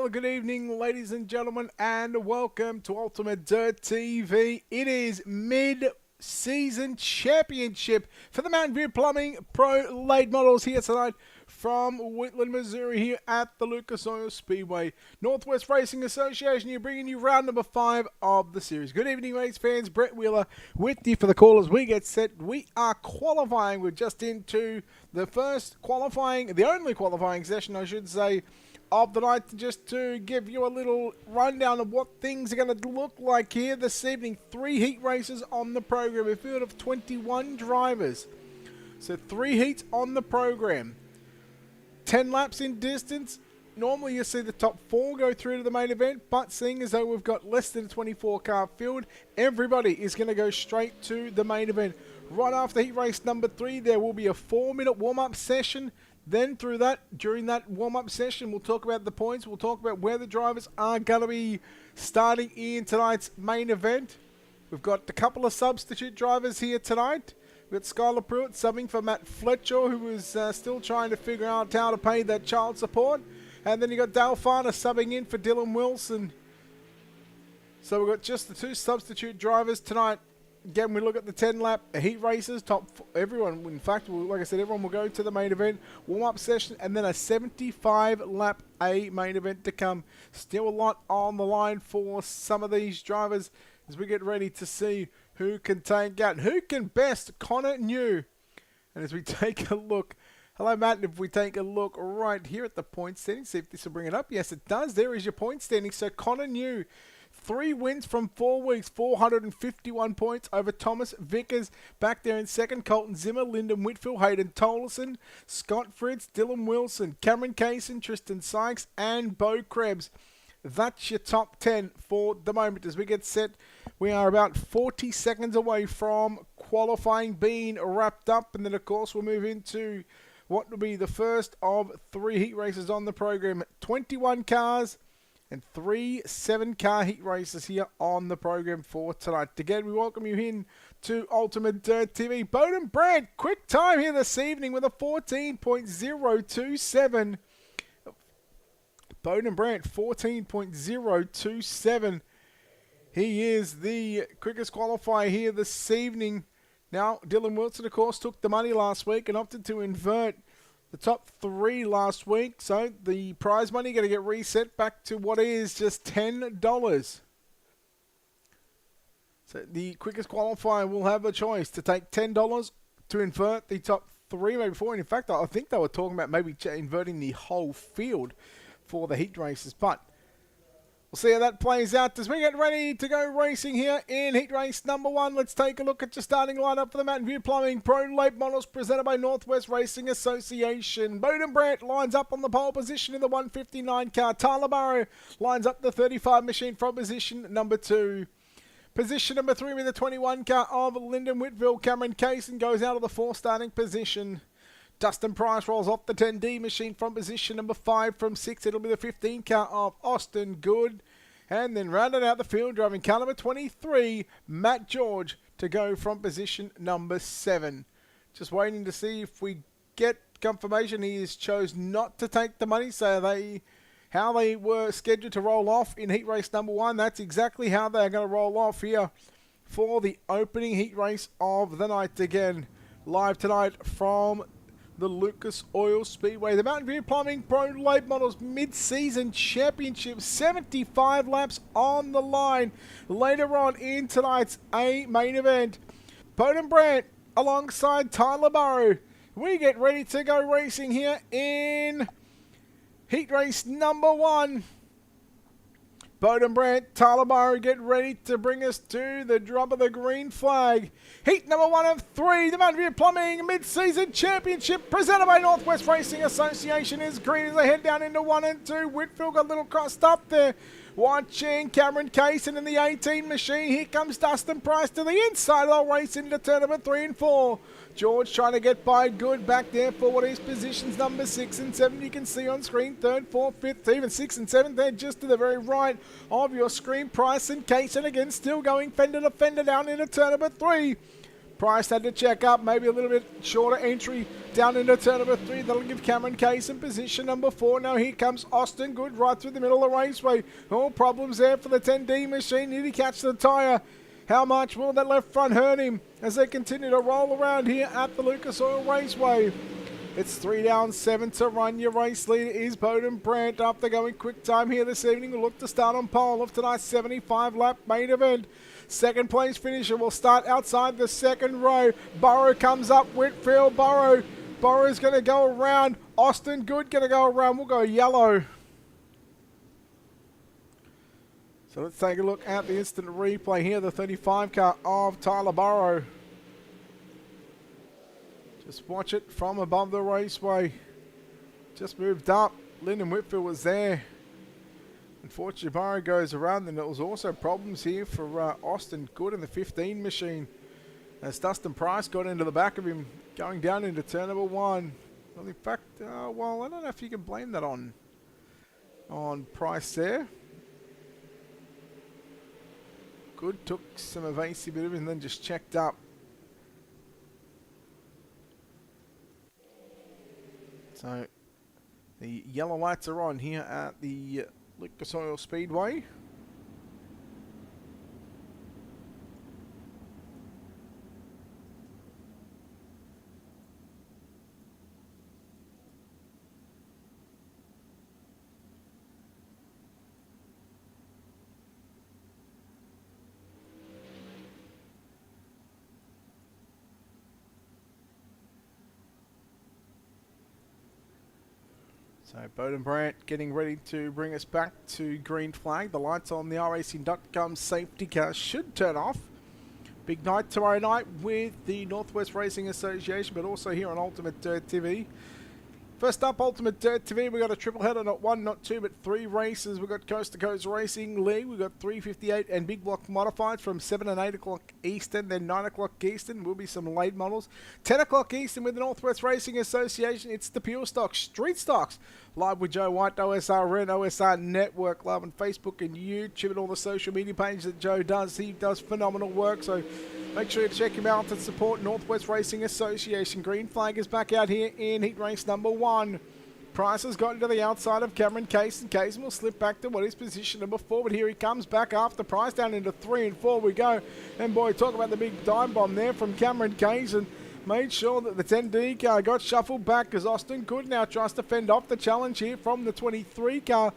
Well, good evening, ladies and gentlemen, and welcome to Ultimate Dirt TV. It is mid-season championship for the Mountain View Plumbing Pro Late Models here tonight from Whitland, Missouri, here at the Lucas Oil Speedway. Northwest Racing Association, you're bringing you round number 5 of the series. Good evening, race fans. Brett Wheeler with you for the call as we get set. We are qualifying. We're just into the first qualifying, the only qualifying session, I should say, of the night, just to give you a little rundown of what things are going to look like here this evening. 3 heat races on the program, a field of 21 drivers. So 3 heats on the program. 10 laps in distance. Normally you see the top 4 go through to the main event, but seeing as though we've got less than a 24 car field, everybody is going to go straight to the main event. Right after heat race number 3, there will be a 4-minute warm-up session. Then during that warm-up session, we'll talk about the points. We'll talk about where the drivers are going to be starting in tonight's main event. We've got a couple of substitute drivers here tonight. We've got Skylar Pruitt subbing for Matt Fletcher, who is still trying to figure out how to pay that child support. And then you got Dale Farner subbing in for Dylan Wilson. So we've got just the 2 substitute drivers tonight. Again, we look at the 10-lap heat races. Everyone, in fact, like I said, everyone will go to the main event, warm-up session, and then a 75-lap main event to come. Still a lot on the line for some of these drivers as we get ready to see who can take out, who can best Connor New. And as we take a look, hello Matt, if we take a look right here at the point standing, see if this will bring it up. Yes, it does. There is your point standing. So Connor New, 3 wins from 4 weeks, 451 points over Thomas Vickers. Back there in second, Colton Zimmer, Lyndon Whitfield, Hayden Tolleson, Scott Fritz, Dylan Wilson, Cameron Kaysen, Tristan Sykes, and Bo Krebs. That's your top 10 for the moment. As we get set, we are about 40 seconds away from qualifying being wrapped up. And then, of course, we'll move into what will be the first of 3 heat races on the program. 21 cars and 3 7-car heat races here on the program for tonight. Again, we welcome you in to Ultimate Dirt TV. Bowden Brandt, quick time here this evening with a 14.027. Bowden Brandt, 14.027. He is the quickest qualifier here this evening. Now, Dylan Wilson, of course, took the money last week and opted to invert the top 3 last week, so the prize money going to get reset back to what is just $10. So the quickest qualifier will have a choice to take $10 to invert the top 3, maybe 4. And in fact, I think they were talking about maybe inverting the whole field for the heat races, but we'll see how that plays out as we get ready to go racing here in heat race number 1. Let's take a look at your starting lineup for the Mountain View Plumbing Pro Late Models presented by Northwest Racing Association. Bowden Brandt lines up on the pole position in the 159 car. Tyler Burrow lines up the 35 machine from position number 2. Position number 3 with the 21 car of Lyndon Whitfield. Cameron Kaysen goes out of the 4 starting position. Dustin Price rolls off the 10D machine from position number 5 from 6. It'll be the 15 car of Austin Good. And then rounding out the field, driving car number 23, Matt George, to go from position number 7. Just waiting to see if we get confirmation. He has chose not to take the money, so how they were scheduled to roll off in heat race number 1, that's exactly how they're going to roll off here for the opening heat race of the night. Again, live tonight from the Lucas Oil Speedway. The Mountain View Plumbing Pro Late Models Mid-Season Championship. 75 laps on the line. Later on in tonight's main event, Bowden Brandt alongside Tyler Burrow. We get ready to go racing here in heat race number 1. Bowden Brandt, Tyler Burrow get ready to bring us to the drop of the green flag. Heat number 1 of 3, the Mountain View Plumbing Mid-Season Championship presented by Northwest Racing Association is green as they head down into 1 and 2. Whitfield got a little crossed up there. Watching Cameron Kaysen in the 18 machine. Here comes Dustin Price to the inside. They'll race into turn number 3 and 4. George trying to get by Good back there for what is positions number 6 and 7. You can see on screen 3rd, 4th, 5th, even 6th and 7th. They're just to the very right of your screen. Price and Kaysen again still going fender to fender down into turn number 3. Price had to check up, maybe a little bit shorter entry down into turn number 3. That'll give Cameron Case in position number 4. Now here comes Austin Good right through the middle of the raceway. All problems there for the 10D machine. Did he catch the tyre? How much will that left front hurt him as they continue to roll around here at the Lucas Oil Raceway? It's 3 down, 7 to run. Your race leader is Bowden Brandt. After going quick time here this evening, we'll look to start on pole of tonight's 75 lap main event. Second place finisher will start outside the second row. Burrow comes up. Whitfield, Burrow's going to go around. Austin Good going to go around. We'll go yellow. So let's take a look at the instant replay here. The 35 car of Tyler Burrow. Just watch it from above the raceway. Just moved up. Lyndon Whitfield was there. Unfortunately, Burrow goes around, and there was also problems here for Austin Good in the 15 machine. As Dustin Price got into the back of him, going down into turn number 1. Well, in fact, well, I don't know if you can blame that on Price there. Good took some evasive bit of it and then just checked up. So the yellow lights are on here at the Lucas Oil Speedway. So Bowden Brandt getting ready to bring us back to green flag. The lights on the racing.com safety car should turn off. Big night tomorrow night with the Northwest Racing Association, but also here on Ultimate Dirt TV. First up, Ultimate Dirt TV, we've got a triple header, not 1, not 2, but 3 races. We've got Coast to Coast Racing League, we've got 358 and Big Block Modified from 7 and 8 o'clock Eastern, then 9 o'clock Eastern will be some late models. 10 o'clock Eastern with the Northwest Racing Association, it's the Pure Stock Street Stocks. Live with Joe White, OSRN, OSR Network, live on Facebook and YouTube and all the social media pages that Joe does. He does phenomenal work, so make sure you check him out and support Northwest Racing Association. Green flag is back out here in heat race number 1. Price has gotten to the outside of Cameron Case, and Case will slip back to what is position number 4, but here he comes back after Price. Down into 3 and 4 we go. And boy, talk about the big dime bomb there from Cameron Case, and made sure that the 10D car got shuffled back as Austin Good now tries to fend off the challenge here from the 23 car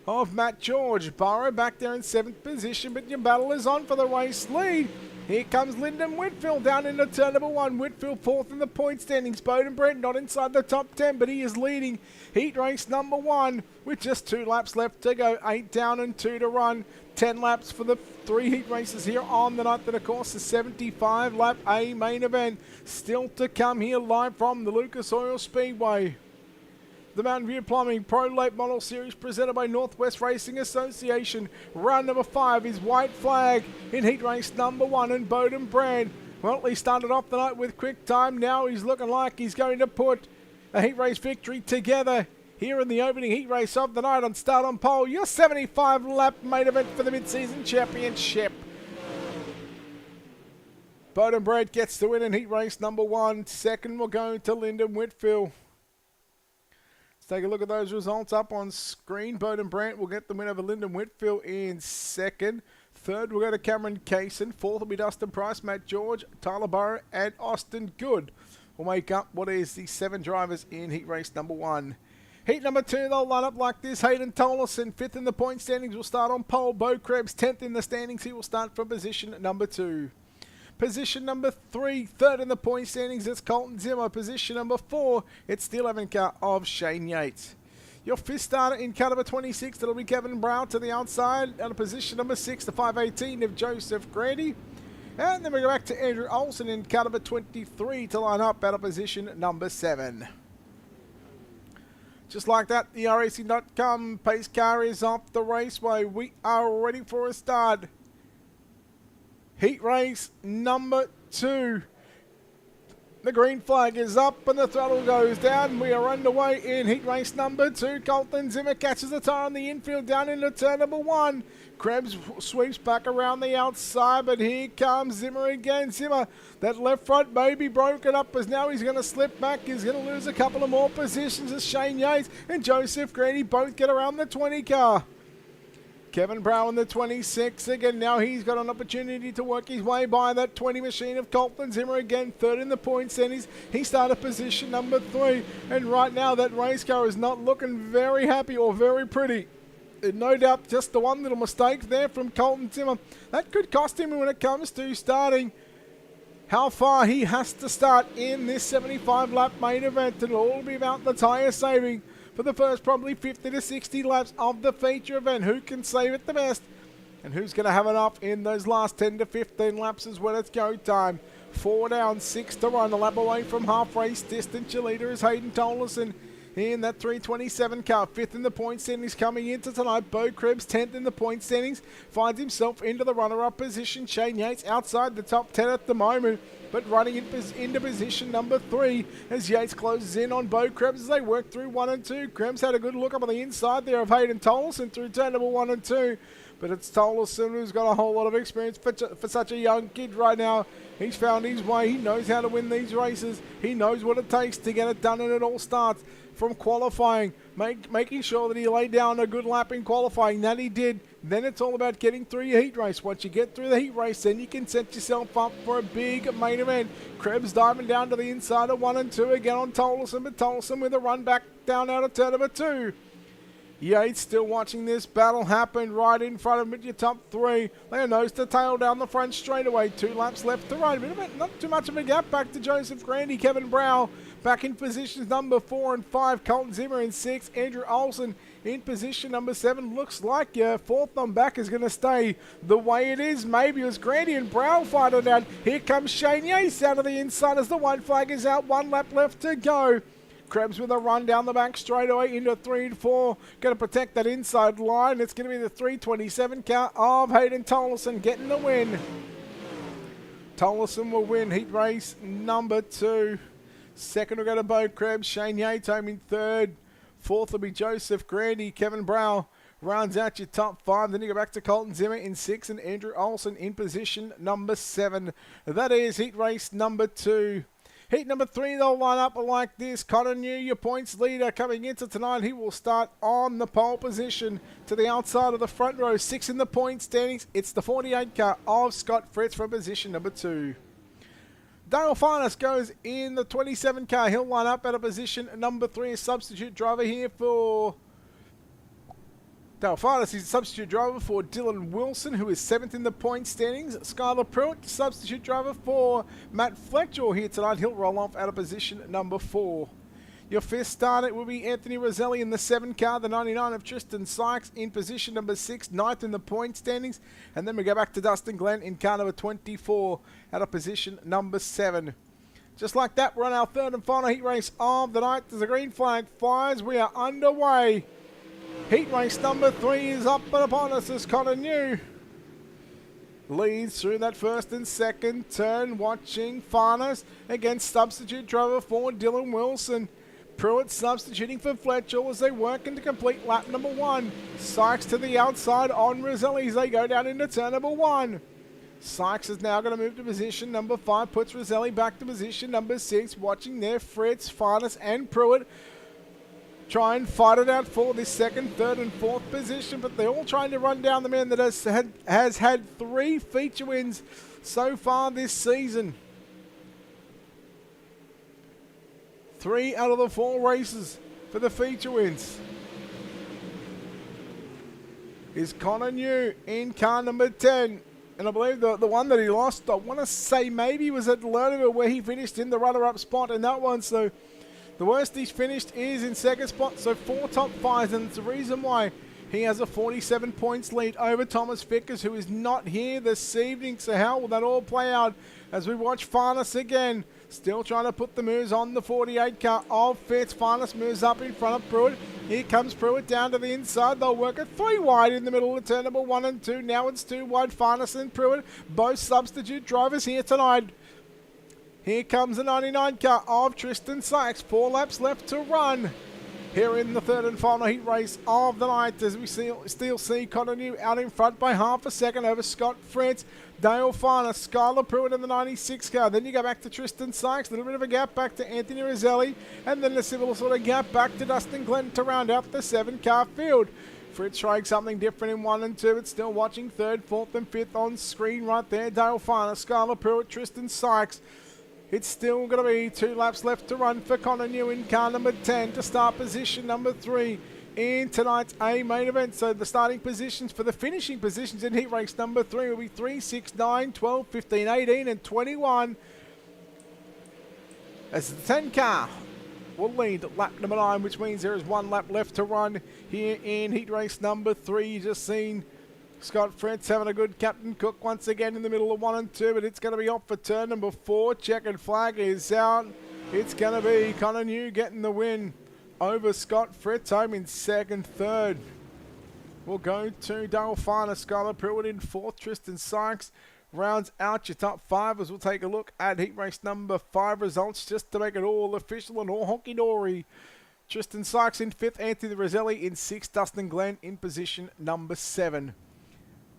of Matt George. Burrow back there in 7th position, but your battle is on for the race lead. Here comes Lyndon Whitfield down into turn number 1. Whitfield 4th in the point standings. Bowden Brandt not inside the top 10, but he is leading heat race number 1 with just 2 laps left to go. 8 down and 2 to run. 10 laps for the 3 heat races here on the night that, of course, the 75 lap A main event still to come here live from the Lucas Oil Speedway. The Mountain View Plumbing Pro Late Model Series presented by Northwest Racing Association. Round number 5 is White Flag in heat race number 1, and Bowden Brandt. Well, he started off the night with quick time. Now he's looking like he's going to put a heat race victory together here in the opening heat race of the night on Start on Pole. Your 75 lap main event for the mid-season championship. Bowden Brandt gets the win in heat race number 1. Second will go to Lyndon Whitfield. Take a look at those results up on screen. Bowden Brandt will get the win over Lyndon Whitfield in second. Third will go to Cameron Cason. Fourth will be Dustin Price, Matt George, Tyler Burrow, and Austin Good will make up what is the 7 drivers in heat race number 1. Heat number 2, they'll line up like this. Hayden Tollison, 5th in the point standings, will start on pole. Bo Krebs, 10th in the standings. He will start from position number 2. Position number 3, 3rd in the point standings, it's Colton Zimmer. Position number 4, it's the 11 car of Shane Yates. Your 5th starter in car number 26, that'll be Kevin Brown to the outside. Out of position number 6, the 518 of Joseph Grady. And then we go back to Andrew Olsen in car number 23 to line up out of position number 7. Just like that, the racing.com pace car is off the raceway. We are ready for a start. Heat race number 2. The green flag is up and the throttle goes down. We are underway in heat race number 2. Colton Zimmer catches the tire on the infield down into turn number 1. Krebs sweeps back around the outside, but here comes Zimmer again. Zimmer, that left front may be broken up as now he's going to slip back. He's going to lose a couple of more positions as Shane Yates and Joseph Grandy both get around the 20 car. Kevin Brown in the 26 again. Now he's got an opportunity to work his way by that 20 machine of Colton Zimmer again. Third in the points, and he started position number 3. And right now that race car is not looking very happy or very pretty. And no doubt just the one little mistake there from Colton Zimmer. That could cost him when it comes to starting how far he has to start in this 75 lap main event. It'll all be about the tyre saving for the first probably 50 to 60 laps of the feature event. Who can save it the best? And who's going to have enough in those last 10 to 15 laps is when it's go time. 4 down, 6 to run. A lap away from half race distance. Your leader is Hayden Tollison in that 327 car. 5th in the point standings coming into tonight. Bo Krebs 10th in the point standings. Finds himself into the runner-up position. Shane Yates outside the top 10 at the moment, but running into position number 3 as Yates closes in on Bo Krebs as they work through 1 and 2. Krebs had a good look up on the inside there of Hayden Tollison through turn number 1 and 2. But it's Tollison who's got a whole lot of experience for such a young kid right now. He's found his way. He knows how to win these races. He knows what it takes to get it done, and it all starts from qualifying, making sure that he laid down a good lap in qualifying. That he did. Then it's all about getting through your heat race. Once you get through the heat race, then you can set yourself up for a big main event. Krebs diving down to the inside of 1 and 2 again on Tollison, but Tollison with a run back down out of turn number 2. Yates still watching this battle happen right in front of him at your top 3. They are nose to tail down the front straightaway. 2 laps left to run. Not too much of a gap back to Joseph Grandy. Kevin Brown back in positions number 4 and 5. Colton Zimmer in 6. Andrew Olsen in position number 7. Looks like your 4th on back is going to stay the way it is. Maybe as Grandy and Brown fight it out. Here comes Shane Yates out of the inside as the white flag is out. 1 lap left to go. Krebs with a run down the back straight away into 3 and 4. Going to protect that inside line. It's going to be the 327 car of Hayden Tollison getting the win. Tollison will win heat race number 2. Second will go to Bo Krebs. Shane Yates home in 3rd. 4th will be Joseph Grandy. Kevin Brown rounds out your top 5. Then you go back to Colton Zimmer in 6 and Andrew Olsen in position number 7. That is heat race number 2. Heat number 3, they'll line up like this. Connor New, your points leader, coming into tonight. He will start on the pole position to the outside of the front row. 6 in the point standings. It's the 48 car of Scott Fritz from position number 2. Dale Farnes goes in the 27 car. He'll line up at a position number 3. A substitute driver here for Dale Farnes. He's a substitute driver for Dylan Wilson, who is 7th in the point standings. Skylar Pruitt, substitute driver for Matt Fletcher here tonight. He'll roll off at a position number 4. Your 5th starter will be Anthony Roselli in the 7 car. The 99 of Tristan Sykes in position number 6, 9th in the point standings. And then we go back to Dustin Glenn in car number 24 at a position number 7. Just like that, we're on our 3rd and final heat race of the night. There's a green flag fires. We are underway. Heat race number 3 is up and upon us as Connor New leads through that 1st and 2nd turn, watching Farnes against substitute driver for Dylan Wilson. Pruitt substituting for Fletcher as they work into complete lap number 1. Sykes to the outside on Roselli as they go down into turn number 1. Sykes is now going to move to position number 5, puts Roselli back to position number 6, watching there Fritz, Farnes and Pruitt try and fight it out for this 2nd, 3rd and 4th position, but they're all trying to run down the man that has had 3 feature wins so far this season. 3 out of the 4 races for the feature wins is Connor New in car number 10. And I believe the one that he lost, I want to say maybe was at Lernerville where he finished in the runner-up spot in that one. So the worst he's finished is in 2nd spot, so 4 top 5s, and it's the reason why he has a 47 points lead over Thomas Vickers, who is not here this evening. So how will that all play out as we watch Farnes again? Still trying to put the moves on the 48 car of Fitz. Farnes moves up in front of Pruitt. Here comes Pruitt down to the inside. They'll work it 3 wide in the middle of turn number 1 and 2. Now it's 2 wide. Farnes and Pruitt, both substitute drivers here tonight. Here comes the 99 car of Tristan Sykes. 4 laps left to run here in the third and final heat race of the night, as we still see Connor New out in front by half a second over Scott Fritz, Dale Farner, Skylar Pruitt in the 96 car. Then you go back to Tristan Sykes, a little bit of a gap back to Anthony Roselli, and then a similar sort of gap back to Dustin Glenn to round out the 7-car field. Fritz trying something different in 1 and 2, but still watching 3rd, 4th and 5th on screen right there. Dale Farner, Skylar Pruitt, Tristan Sykes. It's still going to be 2 laps left to run for Connor New in car number 10 to start position number 3 in tonight's A main event. So the starting positions for the finishing positions in heat race number 3 will be 3, 6, 9, 12, 15, 18 and 21. As the 10 car will lead lap number 9, which means there is 1 lap left to run here in heat race number 3. You just seen Scott Fritz having a good Captain Cook once again in the middle of 1 and 2, but it's going to be off for turn number 4. Checkered flag is out. It's going to be Connor New getting the win over Scott Fritz, home in 2nd, 3rd. We'll go to Dale Farner, Skylar Pruitt in 4th. Tristan Sykes rounds out your top 5 as we'll take a look at heat race number 5 results just to make it all official and all honky-dory. Tristan Sykes in 5th, Anthony Roselli in 6th, Dustin Glenn in position number 7.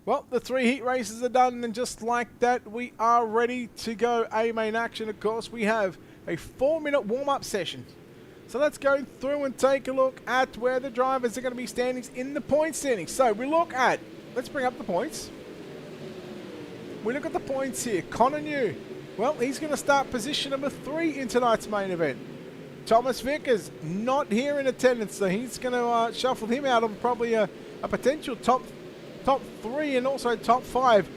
Well, the 3 heat races are done, and just like that, we are ready to go. A main action, of course, we have a 4-minute warm-up session. So let's go through and take a look at where the drivers are going to be standing in the point standings. So we look at, let's bring up the points. We look at the points here. Connor New, well, he's going to start position number 3 in tonight's main event. Thomas Vickers not here in attendance, so he's going to shuffle him out of probably a potential top 3 and also top 5.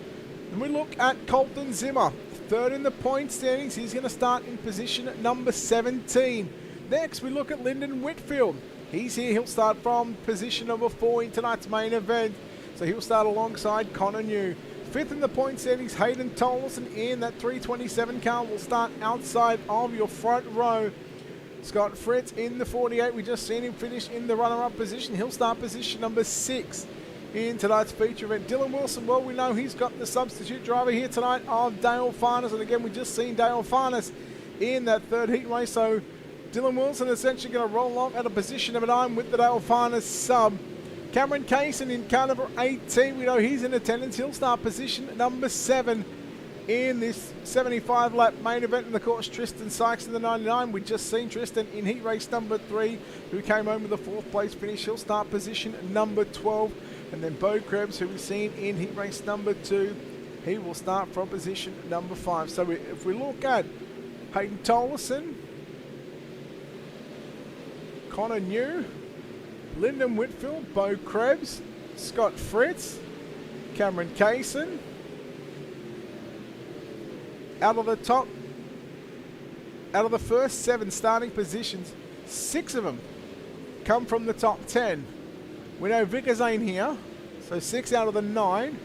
And we look at Colton Zimmer, 3rd in the point standings. He's going to start in position at number 17. Next, we look at Lyndon Whitfield. He's here. He'll start from position number 4 in tonight's main event. So he'll start alongside Connor New. 5th in the point standings, Hayden Tolleson in that 327 car will start outside of your front row. Scott Fritz in the 48. We just seen him finish in the runner-up position. He'll start position number 6 in tonight's feature event. Dylan Wilson, well, we know he's got the substitute driver here tonight of Dale Farnes. And again, we just seen Dale Farnes in that 3rd heat race. So Dylan Wilson essentially going to roll off at a position number 9 with the Dale Farnes sub. Cameron Kaysen in car number 18. We know he's in attendance. He'll start position number 7 in this 75-lap main event. And of course, Tristan Sykes in the 99. We just seen Tristan in heat race number 3, who came home with a 4th place finish. He'll start position number 12. And then Bo Krebs, who we've seen in heat race number 2, he will start from position number 5. So if we look at Hayden Tolleson, Connor New, Lyndon Whitfield, Bo Krebs, Scott Fritz, Cameron Kaysen, out of the first 7 starting positions, 6 of them come from the top 10. We know Vickers ain't here, so 6 out of the 9.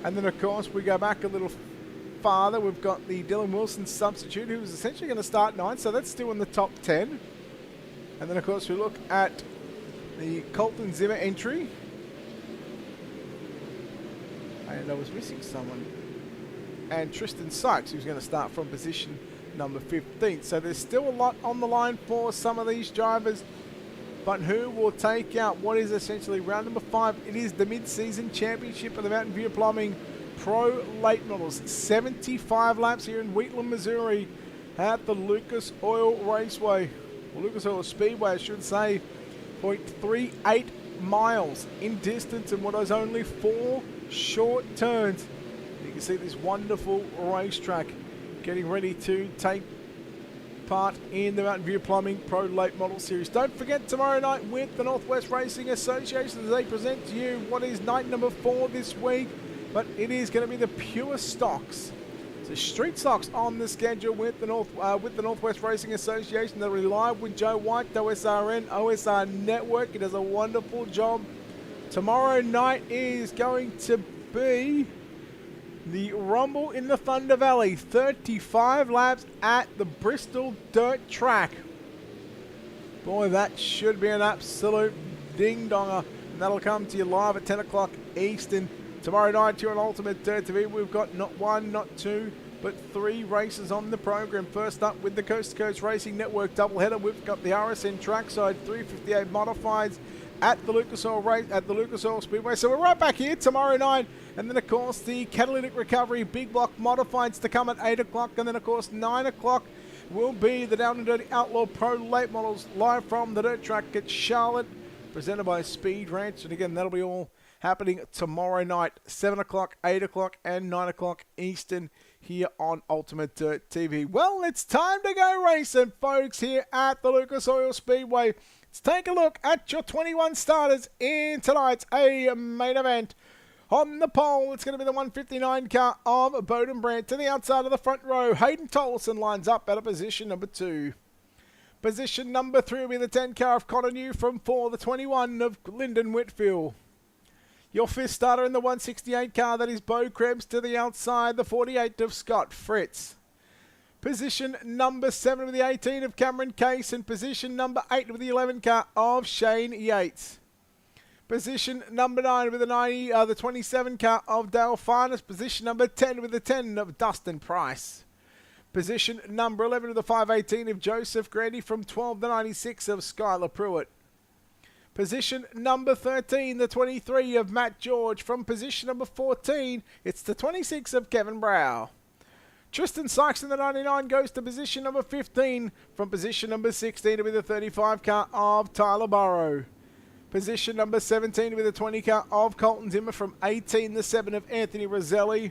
And then, of course, we go back a little farther. We've got the Dylan Wilson substitute, who's essentially going to start 9, so that's still in the top 10. And then, of course, we look at the Colton Zimmer entry. And I was missing someone. And Tristan Sykes, who's going to start from position number 15. So there's still a lot on the line for some of these drivers. But who will take out what is essentially round number 5? It is the mid-season championship of the Mountain View Plumbing Pro Late Models. 75 laps here in Wheatland, Missouri at the Lucas Oil Raceway. Or Lucas Oil Speedway, I should say. 0.38 miles in distance and what is only 4 short turns. You can see this wonderful racetrack getting ready to take part in the Mountain View Plumbing Pro Late Model Series. Don't forget, tomorrow night with the Northwest Racing Association, as they present to you what is night number 4 this week, but it is going to be the pure stocks. So street stocks on the schedule with the Northwest Racing Association. They'll be live with Joe White, OSRN, OSR Network. He does a wonderful job. Tomorrow night is going to be the Rumble in the Thunder Valley. 35 laps at the Bristol Dirt Track. Boy, that should be an absolute ding-donger. And that'll come to you live at 10 o'clock Eastern. Tomorrow night here on Ultimate Dirt TV, we've got not 1, not 2, but 3 races on the program. First up with the Coast to Coast Racing Network doubleheader, we've got the RSN Trackside 358 Modifieds at the Lucas Oil Speedway. So we're right back here tomorrow night. And then, of course, the Catalytic Recovery Big Block Modifieds to come at 8 o'clock. And then, of course, 9 o'clock will be the Down and Dirty Outlaw Pro Late Models live from the dirt track at Charlotte, presented by Speed Ranch. And again, that'll be all happening tomorrow night, 7 o'clock, 8 o'clock, and 9 o'clock Eastern here on Ultimate Dirt TV. Well, it's time to go racing, folks, here at the Lucas Oil Speedway. Let's take a look at your 21 starters in tonight's main event. On the pole, it's going to be the 159 car of Bowden Brandt. To the outside of the front row, Hayden Tolleson lines up at a position number 2. Position number 3 will be the 10 car of Connor New from 4, the 21 of Lyndon Whitfield. Your 5th starter in the 168 car, that is Bo Krebs. To the outside, the 48 of Scott Fritz. Position number 7 with the 18 of Cameron Case, and position number 8 with the 11 car of Shane Yates. Position number 9 with the 27 car of Dale Farnes. Position number 10 with the 10 of Dustin Price. Position number 11 with the 518 of Joseph Grady. From 12 the 96 of Skylar Pruitt. Position number 13, the 23 of Matt George. From position number 14, it's the 26 of Kevin Brow. Tristan Sykes in the 99 goes to position number 15. From position number 16 to be the 35 car of Tyler Burrow. Position number 17 with the 20 car of Colton Zimmer. From 18, the 7 of Anthony Roselli.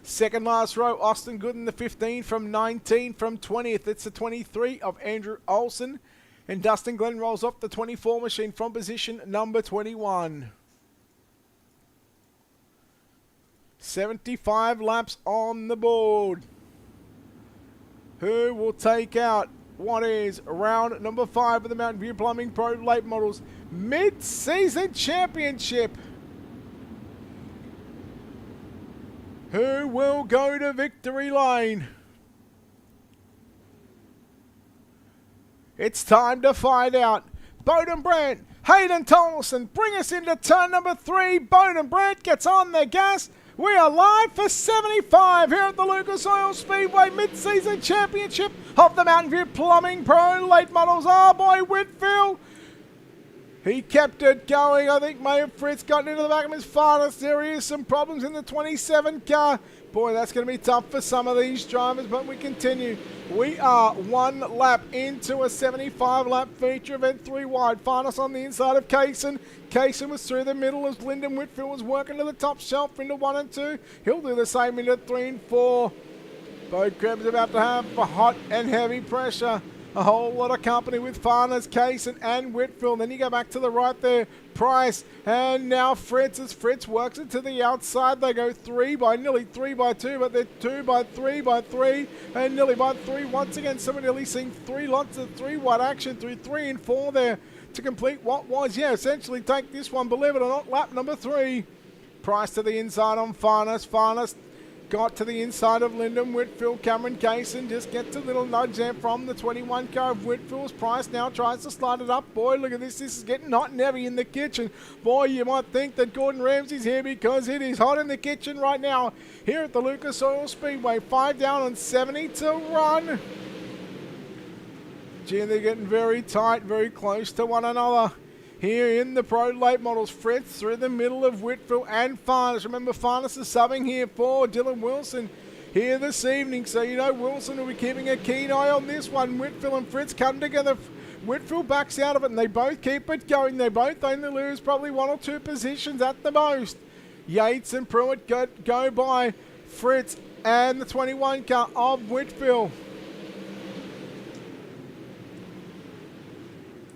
Second last row, Austin Gooden, the 15. From 19, from 20th, it's the 23 of Andrew Olson. And Dustin Glenn rolls off the 24 machine from position number 21. 75 laps on the board. Who will take out what is round number 5 of the Mountain View Plumbing Pro Late Models Mid-Season Championship? Who will go to victory lane? It's time to find out. Bowden Brandt, Hayden Tolleson, bring us into turn number 3. Bowden Brandt gets on the gas. We are live for 75 here at the Lucas Oil Speedway Mid-Season Championship of the Mountain View Plumbing Pro Late Models. Oh boy, Whitfield. He kept it going. I think Mayor Fritz got into the back of his farthest. There is some problems in the 27 car. Boy, that's going to be tough for some of these drivers, but we continue. We are 1 lap into a 75-lap feature event, 3 wide. Farnes on the inside of Kaysen. Kaysen was through the middle as Lyndon Whitfield was working to the top shelf into 1 and 2. He'll do the same into 3 and 4. Bo Krebs about to have hot and heavy pressure. A whole lot of company with Farnes, Kaysen, and Whitfield. Then you go back to the right there, Price, and now Fritz. As Fritz works it to the outside, they go nearly 3 by 2, but they're 2 by 3 by 3, and nearly by 3 once again. So we're nearly seeing 3 lots of 3 wide action through 3 and 4 there to complete what was, essentially take this one, believe it or not, lap number 3. Price to the inside on Farnes. Farnes got to the inside of Lyndon Whitfield. Cameron Kaysen just gets a little nudge there from the 21 car of Whitfield's. Price now tries to slide it up. Boy, look at this. This is getting hot and heavy in the kitchen. Boy, you might think that Gordon Ramsay's here because it is hot in the kitchen right now here at the Lucas Oil Speedway. 5 down and 70 to run. Gee, they're getting very tight, very close to one another. Here in the Pro Late Models, Fritz through the middle of Whitfield and Farnes. Remember, Farnes is subbing here for Dylan Wilson here this evening. So, Wilson will be keeping a keen eye on this one. Whitfield and Fritz come together. Whitfield backs out of it, and they both keep it going. They both only lose probably 1 or 2 positions at the most. Yates and Pruitt go by Fritz and the 21 car of Whitfield.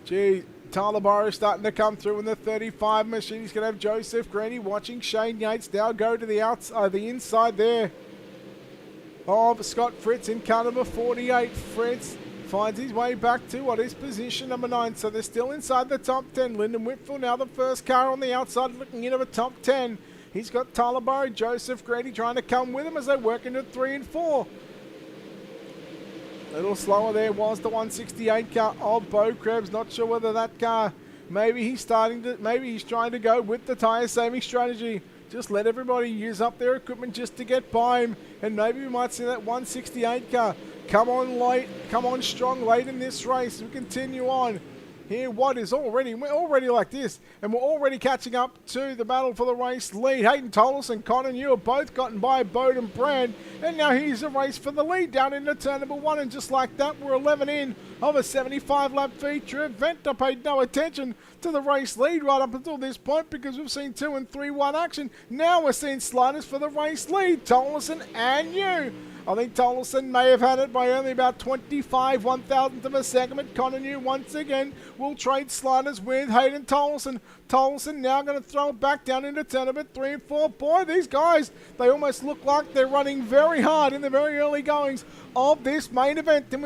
Gee. Tyler Burrow starting to come through in the 35 machine. He's going to have Joseph Grady watching Shane Yates now go to the outside, the inside there of Scott Fritz in car number 48. Fritz finds his way back to what is position number 9. So they're still inside the top 10. Lyndon Whitfield now the first car on the outside looking into the top 10. He's got Tyler Burrow, Joseph Grady trying to come with him as they work into 3 and 4. A little slower there was the 168 car of Bo Krebs. Not sure whether that car Maybe he's trying to go with the tyre saving strategy. Just let everybody use up their equipment just to get by him. And maybe we might see that 168 car come on strong late in this race. We continue on. Here, we're already like this, and we're already catching up to the battle for the race lead. Hayden Tolles and Connor New have both gotten by Bowden Brand, and now here's a race for the lead down into turn number 1, and just like that, we're 11 in of a 75-lap feature event. I paid no attention to the race lead right up until this point because we've seen 2 and 3-1 action. Now we're seeing sliders for the race lead, Tollison and New. I think Tollison may have had it by only about 25 1,000th of a second, but Connor New once again will trade sliders with Hayden Tollison. Tollison now going to throw it back down into turn number 3 and 4. Boy, these guys, they almost look like they're running very hard in the very early goings of this main event. And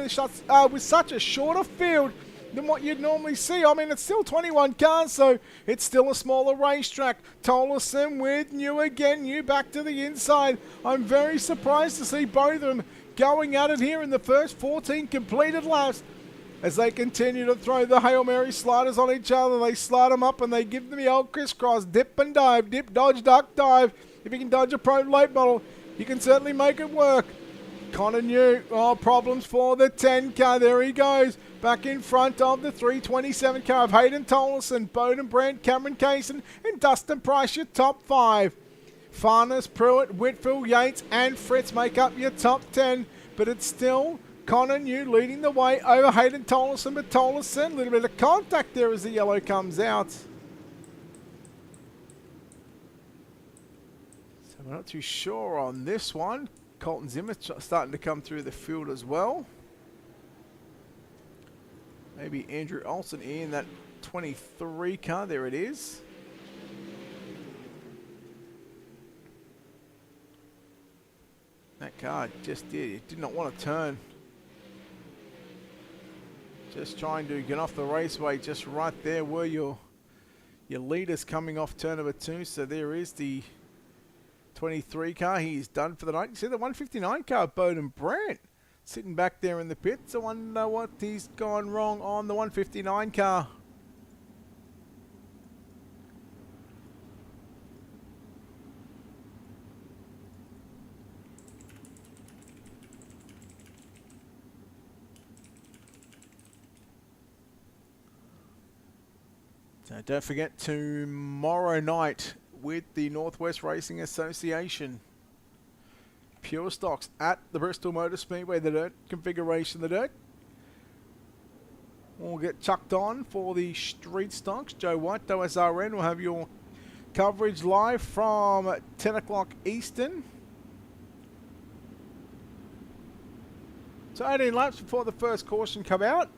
with such a shorter field than what you'd normally see. I mean, it's still 21 cars, so it's still a smaller racetrack. Tollison with New again. New back to the inside. I'm very surprised to see both of them going at it here in the first 14 completed laps. As they continue to throw the Hail Mary sliders on each other, they slide them up and they give them the old crisscross. Dip and dive. Dip, dodge, duck, dive. If you can dodge a Pro late model, you can certainly make it work. Connor New, problems for the 10 car. There he goes. Back in front of the 327 car of Hayden Tollison, Bowden Brand, Cameron Kaysen, and Dustin Price, your top 5. Farnes, Pruitt, Whitfield, Yates, and Fritz make up your top 10. But it's still Connor New leading the way over Hayden Tollison. But Tollison, a little bit of contact there as the yellow comes out. So we're not too sure on this one. Colton Zimmer starting to come through the field as well. Maybe Andrew Olsen in that 23 car. There it is. That car just did not want to turn. Just trying to get off the raceway. Just right there were your leaders coming off turn number 2. So there is the 23 car. He's done for the night. You see the 159 car, Bowden Brand, sitting back there in the pits. I wonder what he's gone wrong on the 159 car. So don't forget, tomorrow night with the Northwest Racing Association, Pure Stocks at the Bristol Motor Speedway, the dirt configuration, the dirt will get chucked on for the street stocks. Joe White, OSRN, will have your coverage live from 10 o'clock Eastern. So 18 laps before the first caution come out.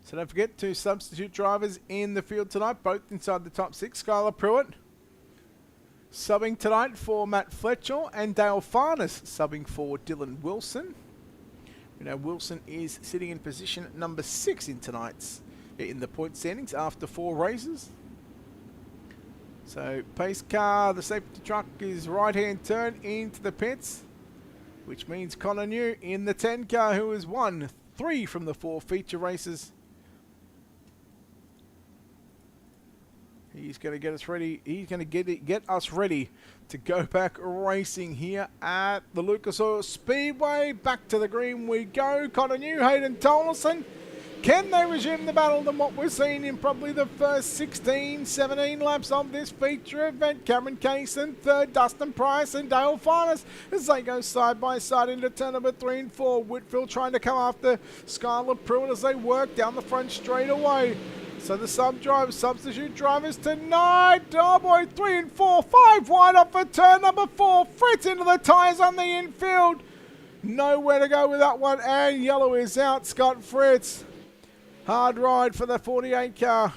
So don't forget, 2 substitute drivers in the field tonight, both inside the top 6. Skylar Pruitt subbing tonight for Matt Fletcher, and Dale Farnes subbing for Dylan Wilson. You know, Wilson is sitting in position number 6 in the point standings after 4 races. So pace car, the safety truck is right-hand turn into the pits, which means Connor New in the 10 car, who has won 3 from the 4 feature races. He's going to get us ready. He's going to get us ready to go back racing here at the Lucas Oil Speedway. Back to the green we go. Connor New, Hayden Tollison. Can they resume the battle than what we're seeing in probably the first 16, 17 laps of this feature event? Cameron Kaysen, 3rd, Dustin Price and Dale Farnes as they go side by side into turn number 3 and 4. Whitfield trying to come after Skylar Pruitt as they work down the front straight away. So the substitute drivers tonight. Oh boy, 3 and 4, 5 wide off for turn number 4. Fritz into the tyres on the infield. Nowhere to go with that one, and yellow is out. Scott Fritz. Hard ride for the 48 car.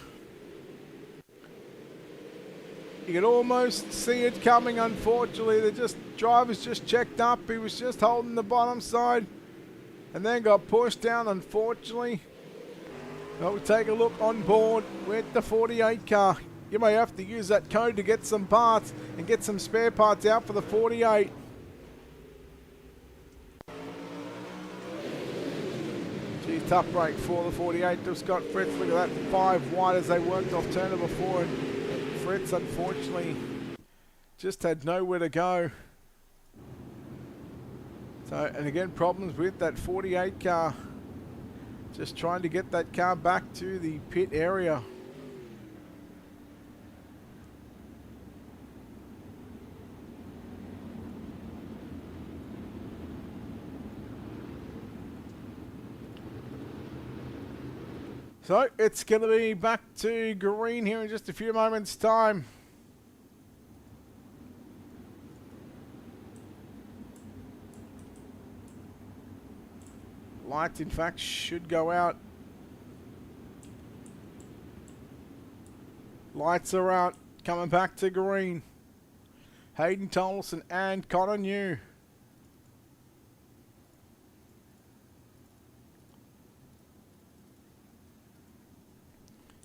You could almost see it coming, unfortunately. The driver's just checked up. He was just holding the bottom side and then got pushed down, unfortunately. Well, we'll take a look on board with the 48 car. You may have to use that code to get some parts and get some spare parts out for the 48. tough break for the 48 of Scott Fritz. Look at that, 5 wide as they worked off turn number 4. And Fritz, unfortunately, just had nowhere to go. So, and again, problems with that 48 car. Just trying to get that car back to the pit area. So it's going to be back to green here in just a few moments' time. Lights, in fact, should go out. Lights are out. Coming back to green. Hayden Tolleson and Connor New.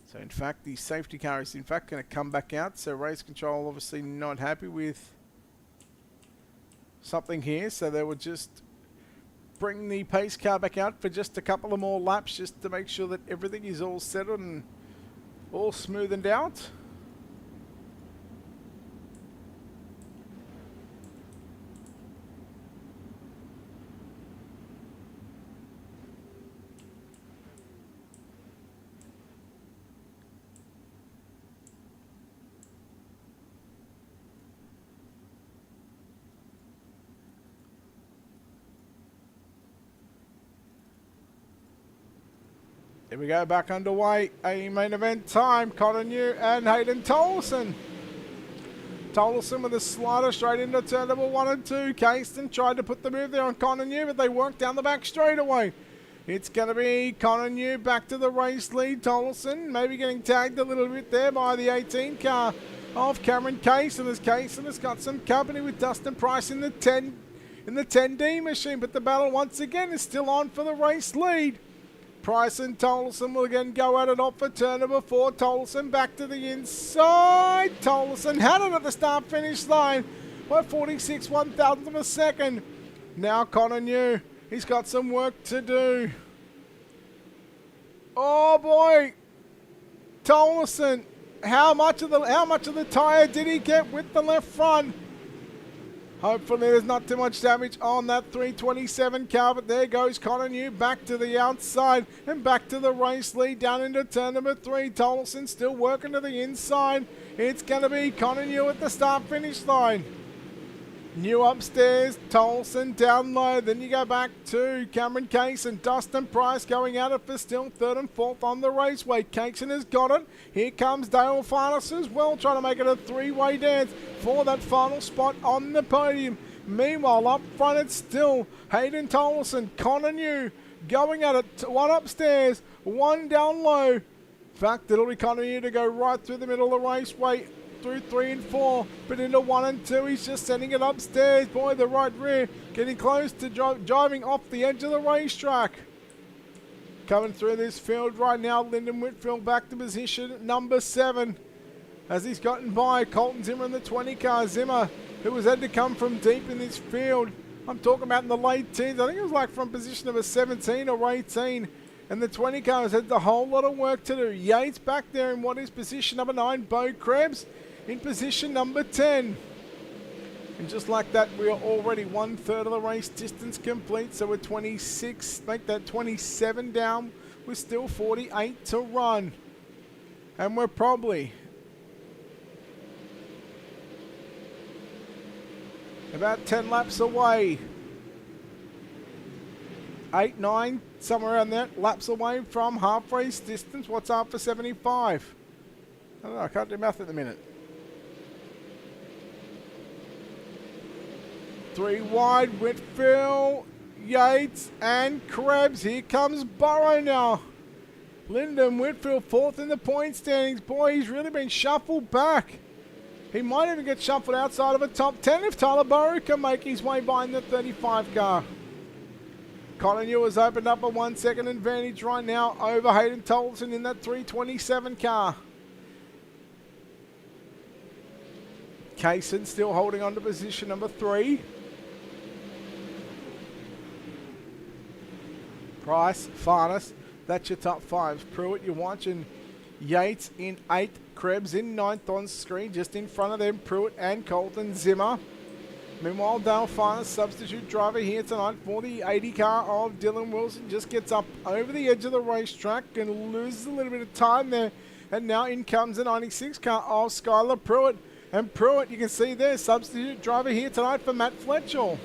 So in fact, the safety car is in fact going to come back out. So race control obviously not happy with something here. So they will just bring the pace car back out for just a couple of more laps just to make sure that everything is all settled and all smoothened out. Here we go, back underway. A main event time. Connor New and Hayden Tolleson. Tolleson with a slider straight into turn number 1 and 2. Caiston tried to put the move there on Connor New, but they worked down the back straight away. It's going to be Connor New back to the race lead. Tolleson maybe getting tagged a little bit there by the 18 car of Cameron Caiston, as Caiston has got some company with Dustin Price in the 10D machine, but the battle once again is still on for the race lead. Price and Tolleson will again go at it off for turn number 4. Tolleson back to the inside. Tolleson had it at the start-finish line by 46 one-thousandths of a second. Now Connor New, he's got some work to do. Oh boy, Tolleson, how much of the tyre did he get with the left front? Hopefully there's not too much damage on that 327 car, but there goes Connor New back to the outside and back to the race lead down into turn number 3. Tolleson still working to the inside. It's going to be Connor New at the start-finish line. New upstairs, Tolleson down low. Then you go back to Cameron Caisson. Dustin Price going at it for still 3rd and 4th on the raceway. Caisson has got it. Here comes Dale Farnes as well, trying to make it a 3-way dance for that final spot on the podium. Meanwhile, up front it's still Hayden Tolleson, Connor New going at it. 1 upstairs, 1 down low. In fact, it'll be Connor New to go right through the middle of the raceway, through 3 and 4, but into 1 and 2. He's just sending it upstairs. Boy, the right rear getting close to driving off the edge of the racetrack. Coming through this field right now, Lyndon Whitfield back to position number 7 as he's gotten by Colton Zimmer in the 20 car. Zimmer, who was had to come from deep in this field. I'm talking about in the late teens. I think it was like from position number 17 or 18. And the 20 car has had a whole lot of work to do. Yates back there in what is position number 9. Bo Krebs in position number 10. And just like that, we are already 1/3 of the race distance complete. So we're 26, make that 27 down. We're still 48 to run. And we're probably about 10 laps away. 8, 9, somewhere around there, laps away from half race distance. What's after 75? I don't know, I can't do math at the minute. 3 wide, Whitfield, Yates, and Krebs. Here comes Burrow now. Lyndon Whitfield 4th in the point standings. Boy, he's really been shuffled back. He might even get shuffled outside of a top 10 if Tyler Burrow can make his way by in the 35 car. Connor New has opened up a 1 second advantage right now over Hayden Tolleson in that 327 car. Caisson still holding on to position number 3. Price, Farnes, that's your top fives. Pruitt, you're watching Yates in 8th, Krebs in 9th on screen, just in front of them, Pruitt and Colton Zimmer. Meanwhile, Dale Farnes, substitute driver here tonight for the 80 car of Dylan Wilson, just gets up over the edge of the racetrack and loses a little bit of time there. And now in comes the 96 car of Skylar Pruitt. And Pruitt, you can see there, substitute driver here tonight for Matt Fletcher.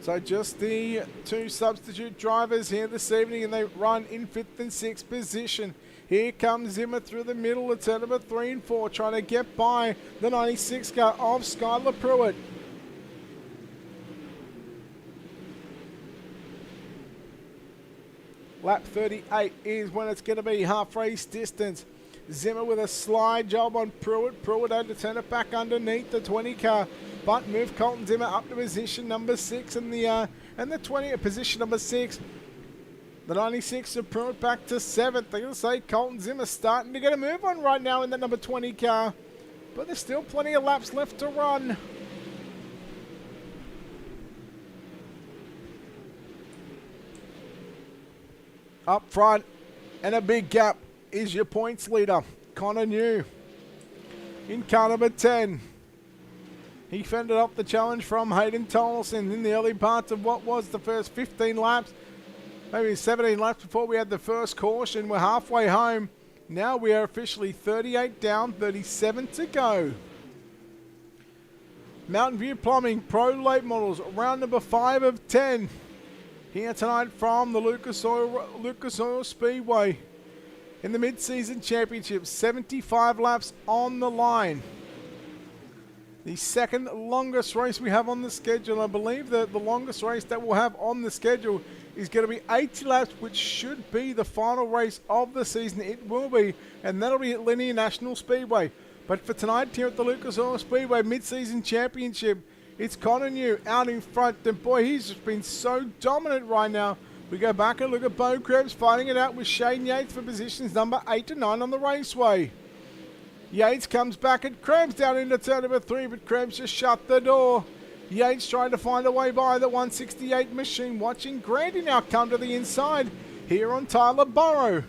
So just the two substitute drivers here this evening, and they run in 5th and 6th position. Here comes Zimmer through the middle of turn number 3 and 4, trying to get by the 96 car of Skylar Pruitt. Lap 38 is when it's going to be half race distance. Zimmer with a slide job on Pruitt. Pruitt had to turn it back underneath the 20 car, but move Colton Zimmer up to position number 6 and the 20 at position number 6. The 96 of Pruitt back to 7th. They're going to say Colton Zimmer starting to get a move on right now in the number 20 car, but there's still plenty of laps left to run. Up front and a big gap is your points leader, Connor New. In car number 10, he fended off the challenge from Hayden Tolson in the early parts of what was the first 15 laps, maybe 17 laps before we had the first caution. We're halfway home. Now we are officially 38 down, 37 to go. Mountain View Plumbing Pro Late Models, round number 5 of 10. Here tonight from the Lucas Oil Speedway in the mid-season championship. 75 laps on the line. The second longest race we have on the schedule. I believe that the longest race that we'll have on the schedule is going to be 80 laps, which should be the final race of the season. It will be, and that'll be at Linear National Speedway. But for tonight here at the Lucas Oil Speedway mid-season championship, it's Connor New out in front, and boy, he's just been so dominant right now. We go back and look at Bo Krebs fighting it out with Shane Yates for positions number 8 to 9 on the raceway. Yates comes back at Krebs down into turn number 3, but Krebs just shut the door. Yates trying to find a way by the 168 machine, watching Grandy now come to the inside here on Tyler Burrow.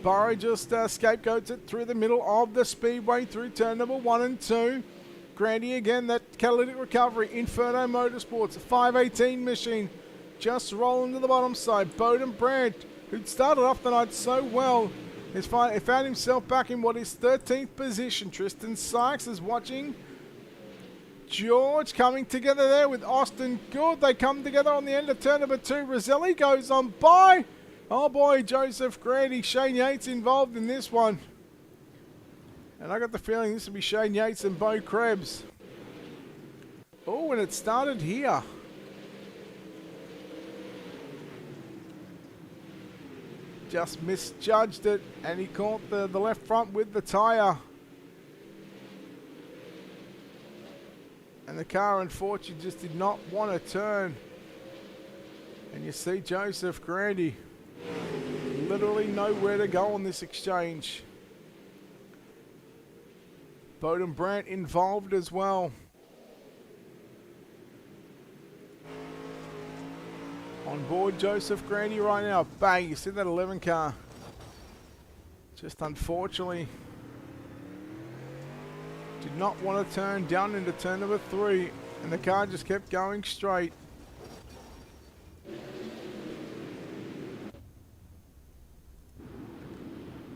Burrow just scapegoats it through the middle of the speedway through turn number 1 and 2. Grandy again, that catalytic recovery. Inferno Motorsports, 518 machine, just rolling to the bottom side. Bowden Brandt, who'd started off the night so well, he found himself back in what is 13th position. Tristan Sykes is watching. George coming together there with Austin Good. They come together on the end of turn number 2. Roselli goes on by. Oh boy, Joseph Grandy, Shane Yates involved in this one. And I got the feeling this will be Shane Yates and Bo Krebs. Oh, and it started here. Just misjudged it, and he caught the left front with the tyre. And the car, unfortunately, just did not want to turn. And you see Joseph Grandy literally nowhere to go on this exchange. Bowden Brandt involved as well. On board Joseph Grandy right now. Bang, you see that 11 car. Just unfortunately did not want to turn down into turn number 3. And the car just kept going straight.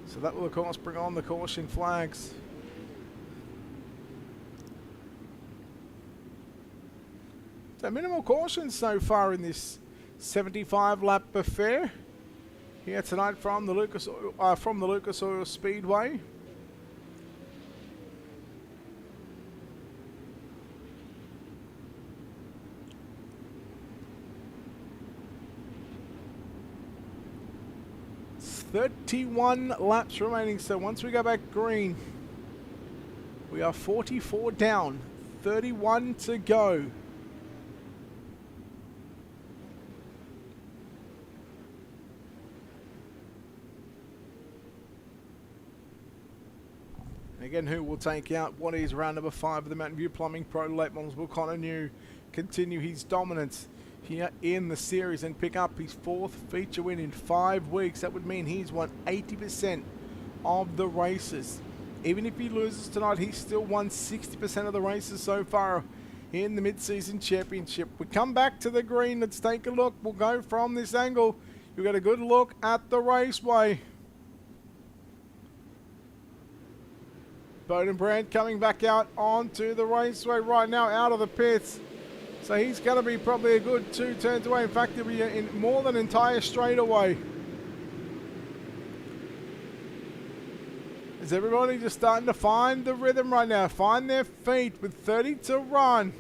So that will of course bring on the caution flags. So minimal cautions so far in this 75 lap affair here tonight from the Lucas Oil Speedway. It's 31 laps remaining, so once we go back green, we are 44 down, 31 to go. Again, who will take out what is round number 5 of the Mountain View Plumbing Pro Late Models? Will Connor New continue his dominance here in the series and pick up his 4th feature win in 5 weeks. That would mean he's won 80% of the races. Even if he loses tonight, he's still won 60% of the races so far in the mid-season championship. We come back to the green. Let's take a look. We'll go from this angle. You get a good look at the raceway. Bodenbrand coming back out onto the raceway right now, out of the pits. So he's going to be probably a good 2 turns away. In fact, he'll be in more than entire straightaway. Is everybody just starting to find the rhythm right now? Find their feet with 30 to run.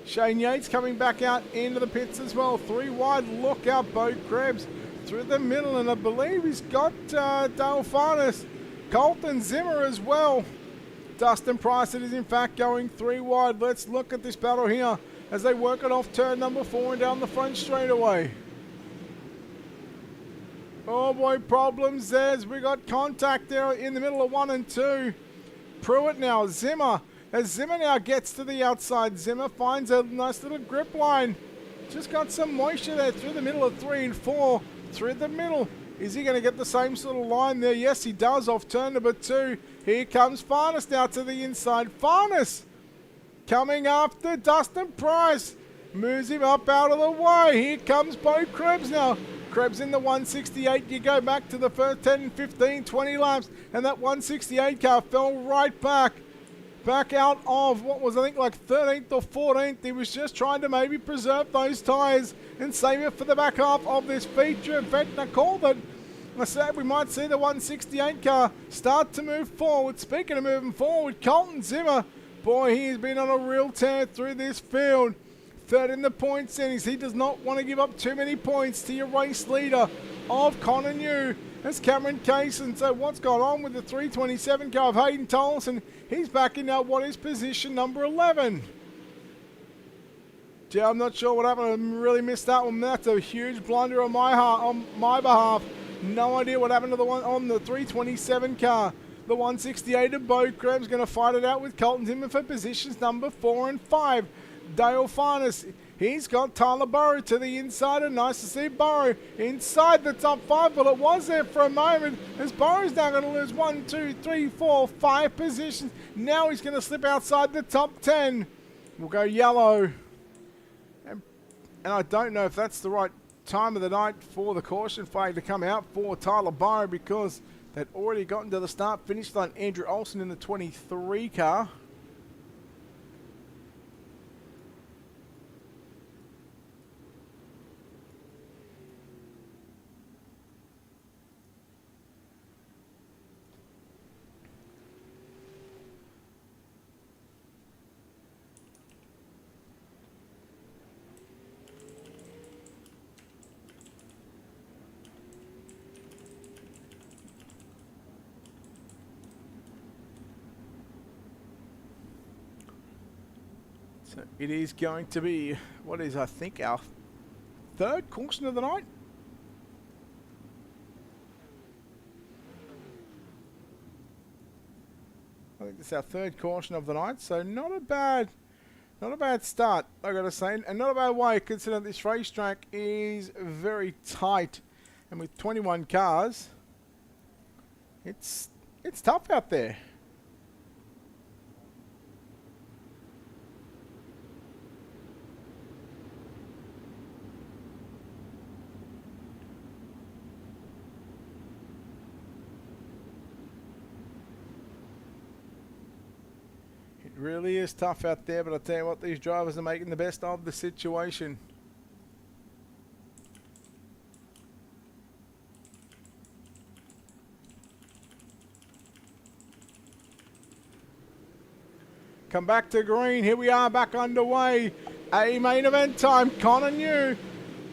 Shane Yates coming back out into the pits as well. 3 wide. Look out, Bo Krebs through the middle. And I believe he's got Dale Farnes. Colton Zimmer as well. Dustin Price, it is in fact going 3 wide. Let's look at this battle here as they work it off turn number 4 and down the front straightaway. Oh boy, problems there as we got contact there in the middle of 1 and 2. Pruitt now, Zimmer. As Zimmer now gets to the outside, Zimmer finds a nice little grip line. Just got some moisture there through the middle of 3 and 4. Through the middle. Is he going to get the same sort of line there? Yes, he does off turn number 2. Here comes Farnes now to the inside. Farnes coming after Dustin Price. Moves him up out of the way. Here comes Bo Krebs now. Krebs in the 168. You go back to the first 10, 15, 20 laps. And that 168 car fell right back. Back out of what was, I think, like 13th or 14th. He was just trying to maybe preserve those tyres and save it for the back half of this feature. In fact, I called it. I said we might see the 168 car start to move forward. Speaking of moving forward, Colton Zimmer. Boy, he has been on a real tear through this field. 3rd in the point standings. He does not want to give up too many points to your race leader of Connor New. That's Cameron Kaysen. So what's gone on with the 327 car of Hayden Tolson? He's back in now what is position number 11. Gee, I'm not sure what happened. I really missed that one. That's a huge blunder on my behalf. No idea what happened to the one on the 327 car. The 168 of Bo Krebs going to fight it out with Colton Zimmer for positions number 4 and 5. Dale Farnes. He's got Tyler Burrow to the inside, and nice to see Burrow inside the top 5, but it was there for a moment as Burrow's now going to lose 1, 2, 3, 4, 5 positions. Now he's going to slip outside the top 10. We'll go yellow. And I don't know if that's the right time of the night for the caution flag to come out for Tyler Burrow because they'd already gotten to the start-finish line. Andrew Olsen in the 23 car. So it is going to be, what is, I think, our 3rd caution of the night. I think it's our 3rd caution of the night, so not a bad start, I gotta say, and not a bad way considering this racetrack is very tight, and with 21 cars, it's tough out there. Really is tough out there, but I tell you what, these drivers are making the best of the situation. Come back to green. Here we are back underway. A main event time. Connor New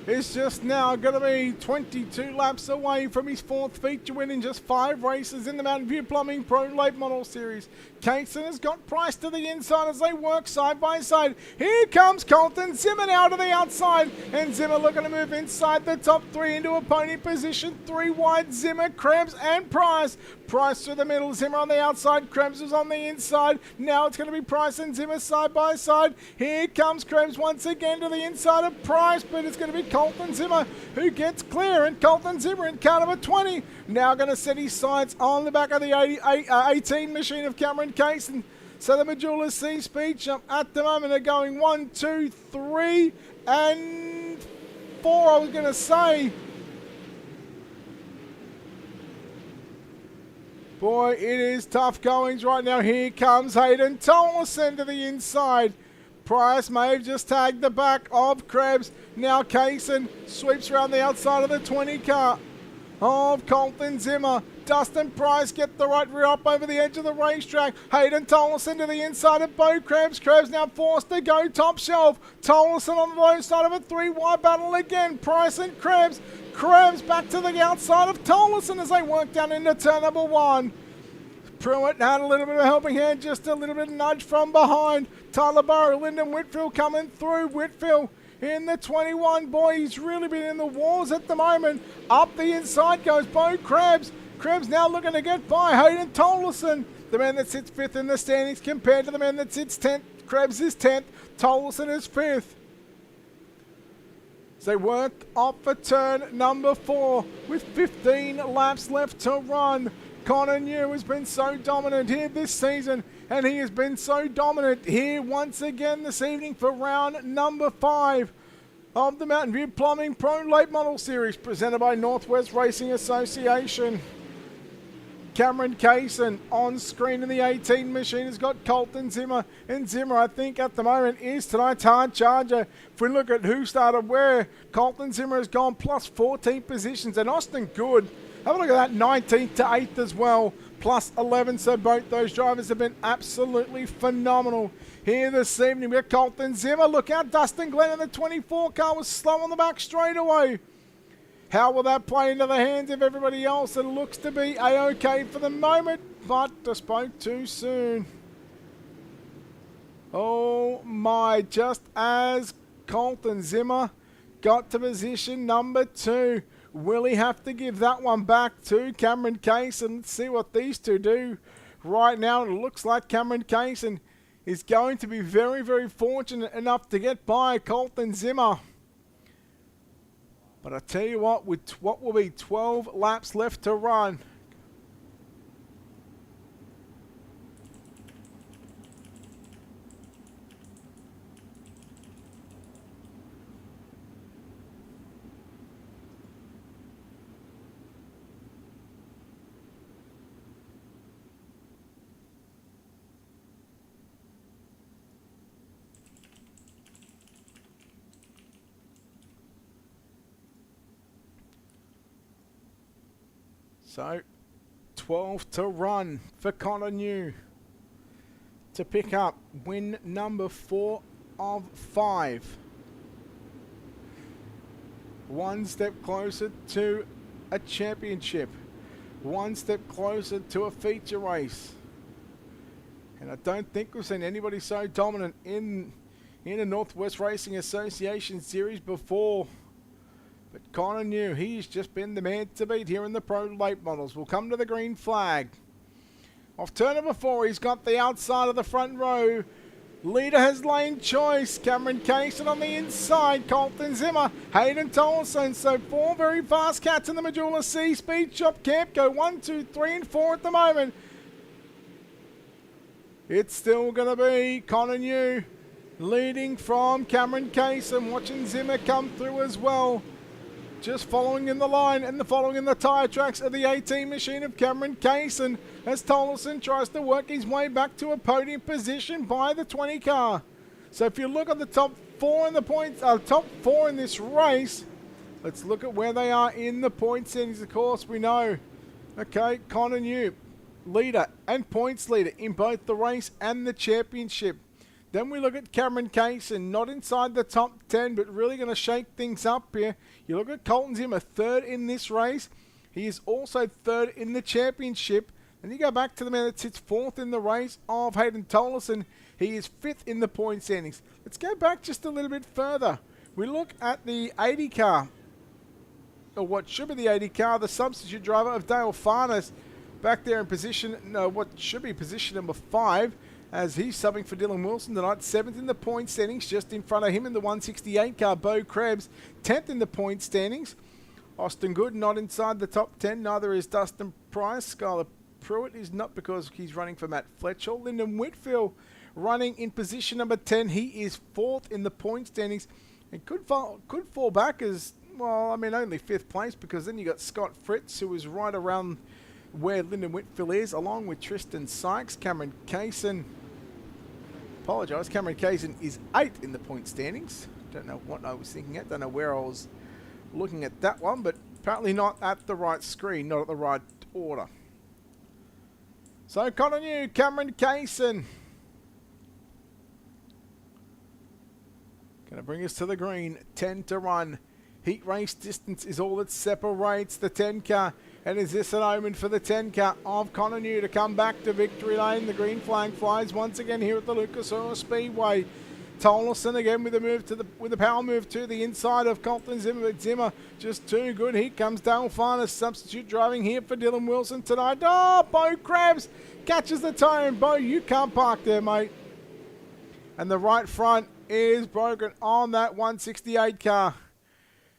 is just now going to be 22 laps away from his 4th feature win in just 5 races in the Mountain View Plumbing Pro Late Model Series. Kaysen has got Price to the inside as they work side by side. Here comes Colton Zimmer now to the outside, and Zimmer looking to move inside the top 3 into a pony position. 3 wide, Zimmer, Krebs and Price. Price through the middle, Zimmer on the outside, Krebs was on the inside. Now it's going to be Price and Zimmer side by side. Here comes Krebs once again to the inside of Price, but it's going to be Colton Zimmer who gets clear, and Colton Zimmer in car number 20 now going to set his sights on the back of the 18 machine of Cameron Kaysen. So the Majula C Speed Jump at the moment are going 1, 2, 3, and 4, I was going to say. Boy, it is tough goings right now. Here comes Hayden Tollison to the inside. Price may have just tagged the back of Krebs. Now Kaysen sweeps around the outside of the 20 car of Colton Zimmer. Dustin Price get the right rear up over the edge of the racetrack. Hayden Tollison to the inside of Bo Krebs. Krebs now forced to go top shelf. Tollison on the low side of a 3-wide battle again. Price and Krebs. Krebs back to the outside of Tollison as they work down into turn number 1. Pruitt had a little bit of a helping hand, just a little bit of nudge from behind. Tyler Burrow, Lyndon Whitfield coming through. Whitfield in the 21. Boy, he's really been in the wars at the moment. Up the inside goes Bo Krebs. Krebs now looking to get by Hayden Tollison, the man that sits 5th in the standings compared to the man that sits 10th. Krebs is 10th, Tollison is 5th. They worked off for turn number 4 with 15 laps left to run. Connor New has been so dominant here this season, and he has been so dominant here once again this evening for round number 5 of the Mountain View Plumbing Pro Late Model Series presented by Northwest Racing Association. Cameron Kaysen on screen in the 18 machine has got Colton Zimmer, and Zimmer I think at the moment is tonight's hard charger. If we look at who started where, Colton Zimmer has gone plus 14 positions, and Austin Good, have a look at that, 19th to 8th as well, plus 11, so both those drivers have been absolutely phenomenal here this evening. We've got Colton Zimmer, look out, Dustin Glenn in the 24 car was slow on the back straightaway. How will that play into the hands of everybody else? It looks to be A-OK for the moment, but I spoke too soon. Oh my, just as Colton Zimmer got to position number 2, will he have to give that one back to Cameron Kaysen? Let's see what these two do right now. It looks like Cameron Kaysen is going to be very, very fortunate enough to get by Colton Zimmer. But I tell you what, with what will be 12 laps left to run, so 12 to run for Connor New to pick up win number 4 of 5. One step closer to a championship. One step closer to a feature race. And I don't think we've seen anybody so dominant in a Northwest Racing Association series before. But Connor New, he's just been the man to beat here in the Pro Late Models. We'll come to the green flag. Off turn number 4, he's got the outside of the front row. Leader has lane choice. Cameron Kaysen on the inside. Colton Zimmer, Hayden Tollison. So 4 very fast cats in the Majula C Speed Shop camp. Go 1, 2, 3, and 4 at the moment. It's still going to be Connor New leading from Cameron Kaysen. Watching Zimmer come through as well. Just following in the line and following in the tyre tracks of the 18 machine of Cameron Kaysen as Tollison tries to work his way back to a podium position by the 20 car. So if you look at the top 4 in the points, top 4 in this race, let's look at where they are in the point settings. Of course, we know, okay, Connor New, leader and points leader in both the race and the championship. Then we look at Cameron Kaysen, not inside the top 10, but really going to shake things up here. You look at Colton Zimmer, 3rd in this race. He is also 3rd in the championship. And you go back to the man that sits 4th in the race of Hayden Tollison. He is 5th in the point standings. Let's go back just a little bit further. We look at the 80 car, or what should be the 80 car, the substitute driver of Dale Farnes. back there in position, no, what should be position number 5, as he's subbing for Dylan Wilson tonight. 7th in the point standings, just in front of him in the 168 car, Bo Krebs. 10th in the point standings. Austin Good not inside the top 10, neither is Dustin Price. Skylar Pruitt is not, because he's running for Matt Fletcher. Lyndon Whitfield running in position number 10. He is 4th in the point standings and could fall back as, well, I mean, only 5th place, because then you got Scott Fritz, who is right around where Lyndon Whitfield is, along with Tristan Sykes. Cameron Kaysen, Cameron Kaysen is 8th in the point standings. Don't know what I was thinking at, don't know where I was looking at that one, but apparently not at the right screen, not at the right order. So Connor New, Cameron Kaysen, going to bring us to the green. 10 to run. Heat race distance is all that separates the 10 car. And is this an omen for the 10 car of Connor New to come back to victory lane? The green flag flies once again here at the Lucas Oil Speedway. Tolleson again with a power move to the inside of Colton Zimmer, but Zimmer just too good. Here comes Dale Farnes, substitute driving here for Dylan Wilson tonight. Oh, Bo Krebs catches the tone. Bo, you can't park there, mate. And the right front is broken on that 168 car.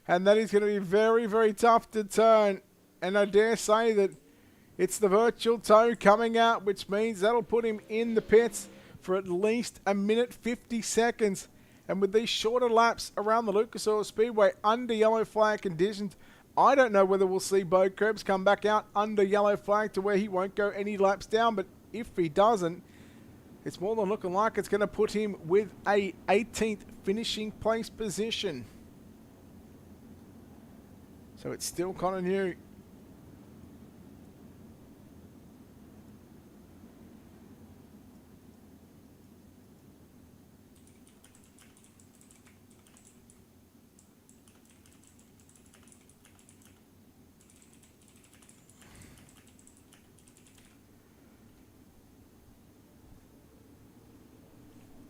And that is going to be very, very tough to turn. And I dare say that it's the virtual toe coming out, which means that'll put him in the pits for at least a minute 50 seconds. And with these shorter laps around the Lucas Oil Speedway under yellow flag conditions, I don't know whether we'll see Bo Krebs come back out under yellow flag to where he won't go any laps down. But if he doesn't, it's more than looking like it's going to put him with a 18th finishing place position. So it's still Connor New.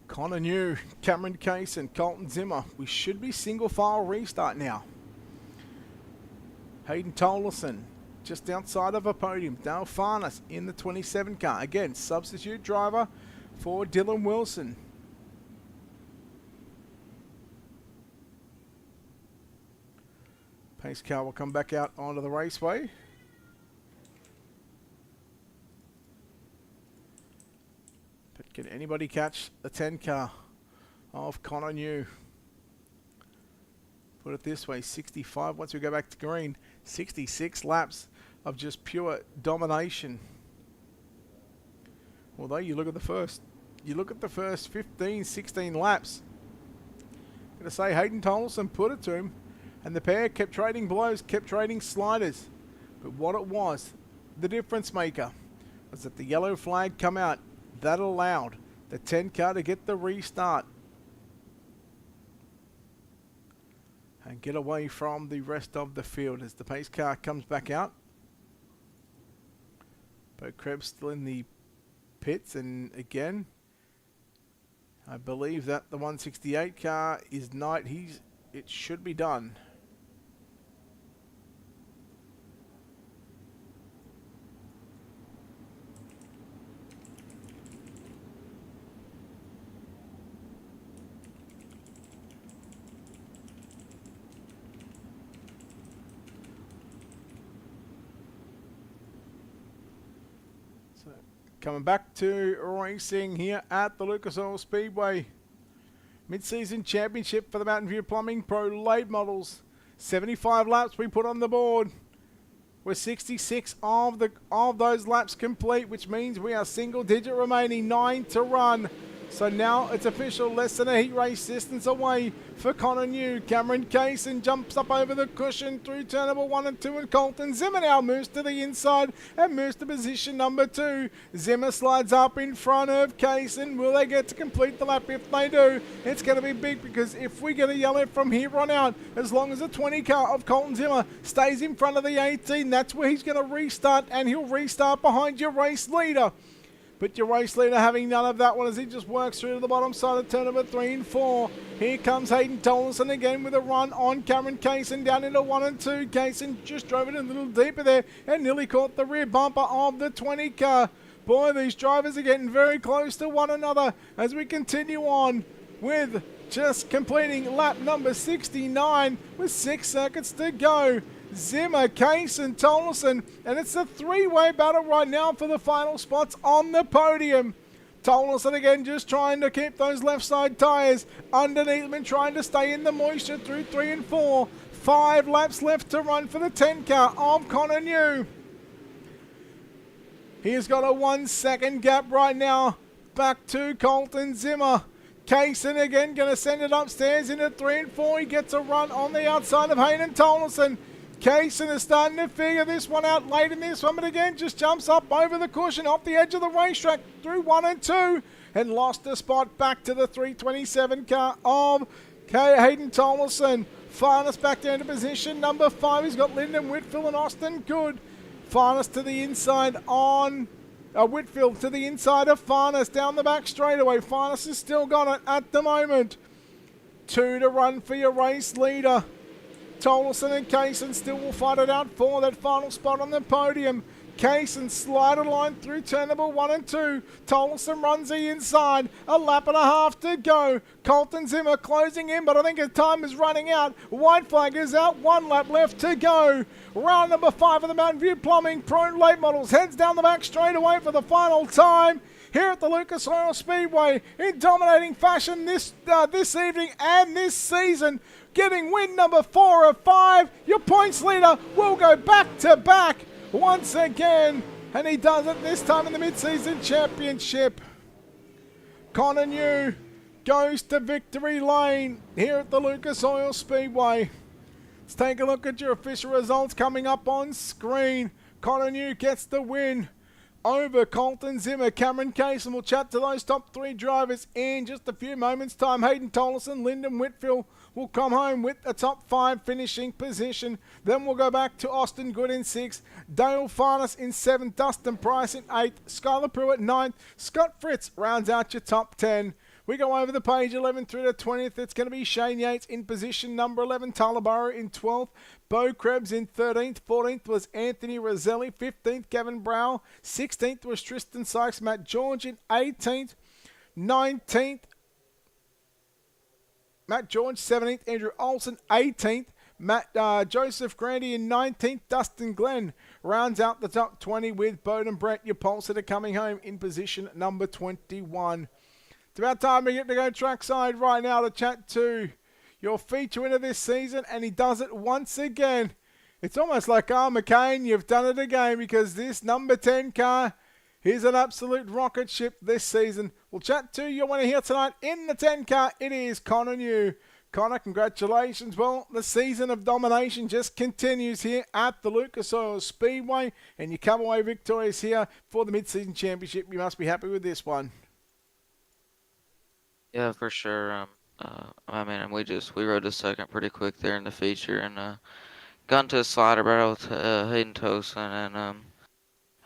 Connor New, Cameron Case and Colton Zimmer. We should be single file restart now. Hayden Tolleson just outside of a podium. Dale Farnes in the 27 car. Again, substitute driver for Dylan Wilson. Pace car will come back out onto the raceway. But can anybody catch the 10 car of Connor New? Put it this way, 65, once we go back to green, 66 laps of just pure domination. Although you look at the first 15, 16 laps. I'm going to say Hayden Tolleson put it to him, and the pair kept trading blows, kept trading sliders. But what it was, the difference maker, was that the yellow flag come out. That allowed the 10 car to get the restart and get away from the rest of the field as the pace car comes back out. Bo Krebs still in the pits, and again, I believe that the 168 car is not, it should be done. Coming back to racing here at the Lucas Oil Speedway. Mid-season championship for the Mountain View Plumbing Pro late models. 75 laps we put on the board. We're 66 of those laps complete, which means we are single digit remaining, 9 to run. So now it's official, less than a heat race distance away for Connor New. Cameron Kaysen jumps up over the cushion through turn number 1 and 2, and Colton Zimmer now moves to the inside and moves to position number 2. Zimmer slides up in front of Kaysen. Will they get to complete the lap? If they do, it's going to be big, because if we get a yellow from here on out, as long as the 20 car of Colton Zimmer stays in front of the 18, that's where he's going to restart, and he'll restart behind your race leader. But your race leader having none of that one as he just works through to the bottom side of turn number 3 and 4. Here comes Hayden Tollison again with a run on Cameron Kaysen down into 1 and 2. Kaysen just drove it a little deeper there and nearly caught the rear bumper of the 20 car. Boy, these drivers are getting very close to one another as we continue on with just completing lap number 69 with 6 circuits to go. Zimmer, Kaysen, Tollison, and it's a three-way battle right now for the final spots on the podium. Tollison again just trying to keep those left side tyres underneath them and trying to stay in the moisture through 3 and 4. 5 laps left to run for the 10 car of Connor New. He's got a 1 second gap right now back to Colton Zimmer. Kaysen again going to send it upstairs into 3 and 4. He gets a run on the outside of Hayden Tollison. Kaysen is starting to figure this one out late in this one, but again just jumps up over the cushion off the edge of the racetrack through 1 and 2 and lost a spot back to the 327 car of Hayden Tollison. Farness back down to position number 5. He's got Lyndon Whitfield and Austin Good. Farness to the inside on Whitfield to the inside of Farness down the back straightaway. Farness has still got it at the moment. 2 to run for your race leader. Tollison and Kaysen still will fight it out for that final spot on the podium. Kaysen slide a line through turn number 1 and 2. Tollison runs the inside. A lap and a half to go. Colton Zimmer closing in, but I think his time is running out. White flag is out. 1 lap left to go. Round number 5 of the Mountain View Plumbing Pro Late Models heads down the back straightaway for the final time here at the Lucas Oil Speedway in dominating fashion this evening and this season. Getting win number 4 of 5. Your points leader will go back to back once again, and he does it this time in the mid-season championship. Connor New goes to victory lane here at the Lucas Oil Speedway. Let's take a look at your official results coming up on screen. Connor New gets the win over Colton Zimmer. Cameron Kaysen will chat to those top 3 drivers in just a few moments' time. Hayden Tollison, Lyndon Whitfield will come home with a top 5 finishing position. Then we'll go back to Austin Good in 6th, Dale Farness in 7th, Dustin Price in 8th, Skylar Pruitt 9th, Scott Fritz rounds out your top 10. We go over the page 11 through to 20th. It's going to be Shane Yates in position number 11, Tyler Burrow in 12th, Bo Krebs in 13th, 14th was Anthony Roselli, 15th Gavin Brow, 16th was Tristan Sykes, Matt George in 18th, 19th Matt George, 17th, Andrew Olson, 18th, Joseph Grandy in 19th, Dustin Glenn rounds out the top 20 with Bowden Brett, your pole sitter, coming home in position number 21. It's about time to get to go trackside right now to chat to your feature winner this season, and he does it once again. It's almost like, McCain, you've done it again, because this number 10 car is an absolute rocket ship this season. We'll chat to your winner here tonight in the 10 car. It is Connor New. Connor, congratulations. Well, the season of domination just continues here at the Lucas Oil Speedway, and you come away victorious here for the mid-season championship. You must be happy with this one. Yeah, for sure. I mean, we rode a second pretty quick there in the feature, and got into a slider battle with Hayden Tollison, and I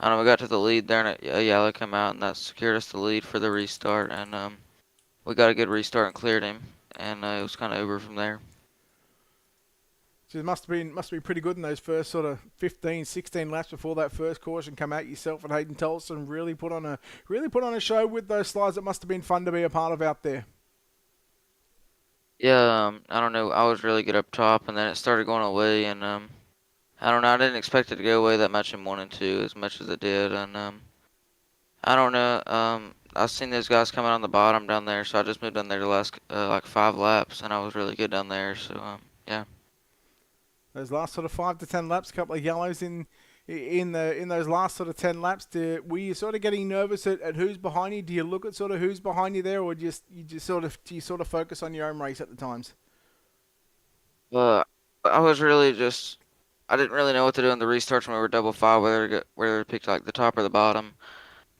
don't know, we got to the lead there, and a yellow came out, and that secured us the lead for the restart, and we got a good restart and cleared him, and it was kind of over from there. So it must be pretty good in those first sort of 15, 16 laps before that first caution come out. Yourself and Hayden Tollison really put on a show with those slides. It must have been fun to be a part of out there. Yeah, I don't know, I was really good up top, and then it started going away, and I don't know, I didn't expect it to go away that much in 1 and 2 as much as it did, and I don't know, I've seen those guys coming on the bottom down there, so I just moved down there the last like 5 laps, and I was really good down there, so yeah. Those last sort of 5 to 10 laps, a couple of yellows in those last sort of 10 laps. Were you sort of getting nervous at who's behind you? Do you look at sort of who's behind you there, or do you sort of focus on your own race at the times? I was really just, I didn't really know what to do in the restarts when we were double 5, whether to pick like the top or the bottom.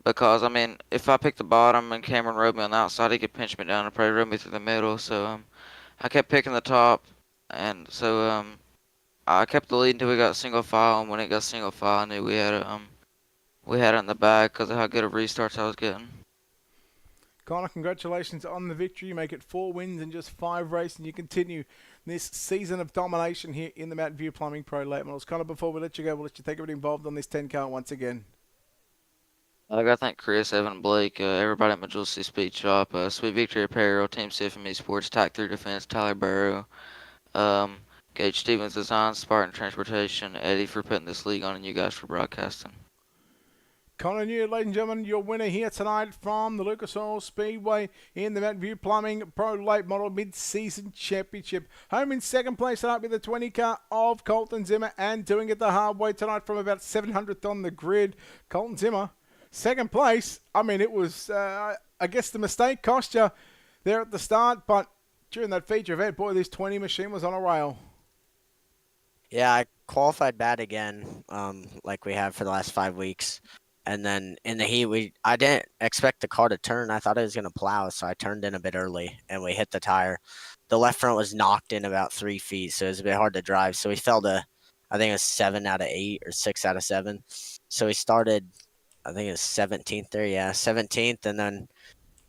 Because, I mean, if I picked the bottom and Cameron rode me on the outside, he could pinch me down and probably rode me through the middle. So I kept picking the top, and so I kept the lead until we got single file. And when it got single file, I knew we we had it in the bag because of how good of restarts I was getting. Connor, congratulations on the victory. You make it 4 wins in just 5 races, and you continue this season of domination here in the Mountain View Plumbing Pro Late Models. Connor, before we let you go, we'll let you thank everybody involved on this 10 car once again. I got to thank Chris, Evan, Blake, everybody at Majesty Speed Shop, Sweet Victory Apparel, Team Symphony Sports, TAC 3 Defense, Tyler Barrow, um, Gage Stevens Design, Spartan Transportation, Eddie for putting this league on, and you guys for broadcasting. Connor New, ladies and gentlemen, your winner here tonight from the Lucas Oil Speedway in the Mountain View Plumbing Pro Late Model Mid-Season Championship. Home in second place tonight with the 20 car of Colton Zimmer, and doing it the hard way tonight from about 700th on the grid. Colton Zimmer, second place. I mean, it was, I guess the mistake cost you there at the start, but during that feature event, boy, this 20 machine was on a rail. Yeah, I qualified bad again, like we have for the last 5 weeks. And then in the heat, I didn't expect the car to turn. I thought it was going to plow, so I turned in a bit early, and we hit the tire. The left front was knocked in about 3 feet, so it was a bit hard to drive. So we fell to, I think it was 7 out of 8 or 6 out of 7. So we started, I think it was 17th there, yeah, 17th, and then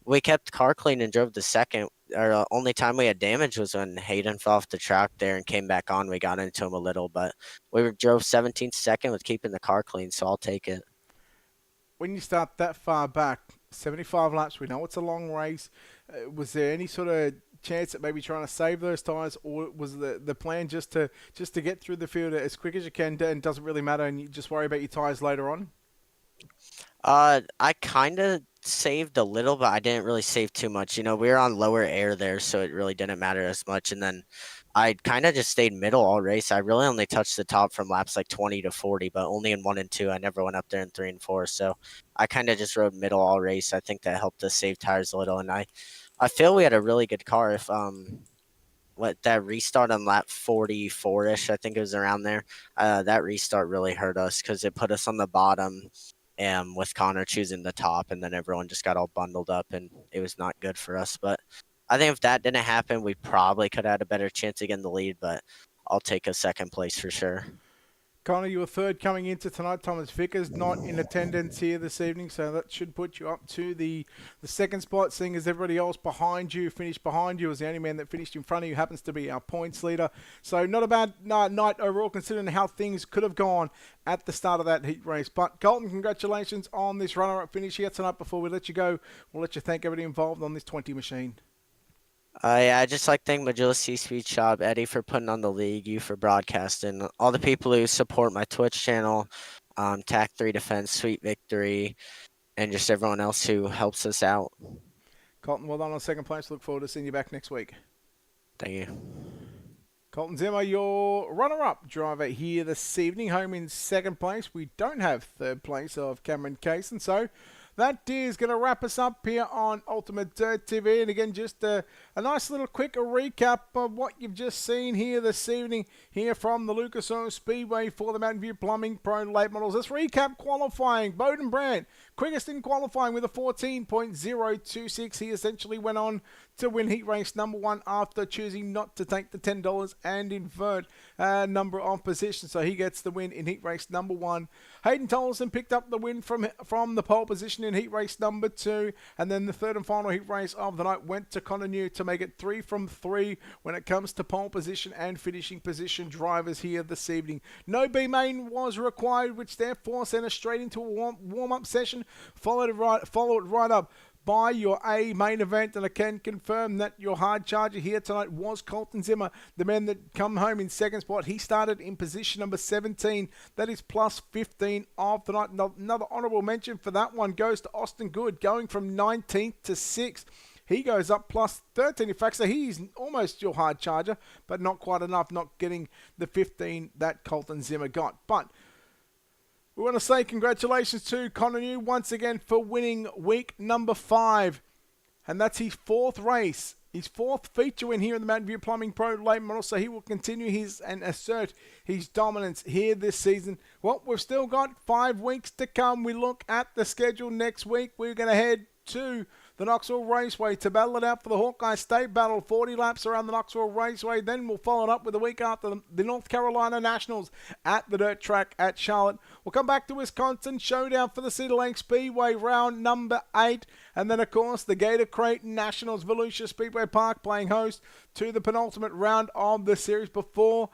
we kept the car clean and drove the second. Our only time we had damage was when Hayden fell off the track there and came back on. We got into him a little, but we drove 17th second with keeping the car clean, so I'll take it. When you start that far back, 75 laps, we know it's a long race. Was there any sort of chance at maybe trying to save those tyres, or was the plan just to get through the field as quick as you can, and it doesn't really matter, and you just worry about your tyres later on? I kind of saved a little, but I didn't really save too much. You know, we were on lower air there, so it really didn't matter as much. And then I kind of just stayed middle all race. I really only touched the top from laps like 20 to 40, but only in 1 and 2. I never went up there in 3 and 4. So I kind of just rode middle all race. I think that helped us save tires a little. And I feel we had a really good car. If that restart on lap 44-ish, I think it was around there. That restart really hurt us because it put us on the bottom. With Connor choosing the top, and then everyone just got all bundled up, and it was not good for us. But I think if that didn't happen, we probably could have had a better chance to get in the lead, but I'll take a second place for sure. Connor, you were third coming into tonight. Thomas Vickers not in attendance here this evening, so that should put you up to the second spot, seeing as everybody else behind you finished behind you. As the only man that finished in front of you happens to be our points leader. So not a bad night overall, considering how things could have gone at the start of that heat race. But Colton, congratulations on this runner-up finish here tonight. Before we let you go, we'll let you thank everybody involved on this 20 machine. Yeah, I just like to thank Majesty Speed Shop, Eddie for putting on the league, you for broadcasting, all the people who support my Twitch channel, TAC 3 Defense, Sweet Victory, and just everyone else who helps us out. Colton, well done on second place. Look forward to seeing you back next week. Thank you. Colton Zimmer, your runner-up driver here this evening, home in second place. We don't have third place of Cameron Kaysen, so that is going to wrap us up here on Ultimate Dirt TV. And again, just a nice little quick recap of what you've just seen here this evening here from the Lucas Oil Speedway for the Mountain View Plumbing Pro Late Models. Let's recap qualifying. Bowden Brandt, quickest in qualifying with a 14.026. He essentially went on to win heat race number 1 after choosing not to take the $10 and invert number of positions. So he gets the win in heat race number 1. Hayden Tolleson picked up the win from the pole position in heat race number 2. And then the third and final heat race of the night went to Connor New to make it 3 from 3 when it comes to pole position and finishing position drivers here this evening. No B main was required, which therefore sent us straight into a warm-up session, followed right up by your A main event, and I can confirm that your hard charger here tonight was Colton Zimmer, the man that come home in second spot. He started in position number 17. That is plus 15 of the night. Another honourable mention for that one goes to Austin Good, going from 19th to 6th. He goes up plus 13, in fact, so he's almost your hard charger, but not quite enough, not getting the 15 that Colton Zimmer got. But we want to say congratulations to Connor New once again for winning week number 5. And that's his 4th race, his 4th feature win here in the Mountain View Plumbing Pro Late Model. So he will continue and assert his dominance here this season. Well, we've still got 5 weeks to come. We look at the schedule next week. We're going to head to the Knoxville Raceway to battle it out for the Hawkeye State Battle. 40 laps around the Knoxville Raceway. Then we'll follow it up with a week after the North Carolina Nationals at the dirt track at Charlotte. We'll come back to Wisconsin Showdown for the Cedar Lake Speedway round number 8. And then, of course, the Gator Creighton Nationals, Volusia Speedway Park, playing host to the penultimate round of the series before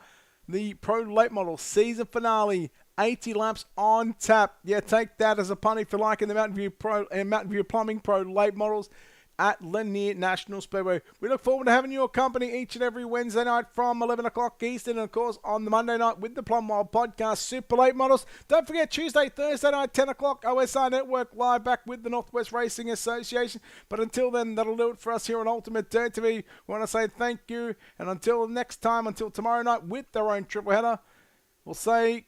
the Pro Late Model season finale. 80 laps on tap. Yeah, take that as a pun if you like in the Mountain View Pro and Mountain View Plumbing Pro Late Models at Lanier National Speedway. We look forward to having your company each and every Wednesday night from 11 o'clock Eastern, and of course on the Monday night with the Plum Wild Podcast Super Late Models. Don't forget Tuesday, Thursday night, 10 o'clock, OSR Network live back with the Northwest Racing Association. But until then, that'll do it for us here on Ultimate Dirt TV. We want to say thank you, and until next time, until tomorrow night with their own triple header, we'll say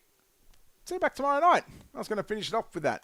see you back tomorrow night. I was going to finish it off with that.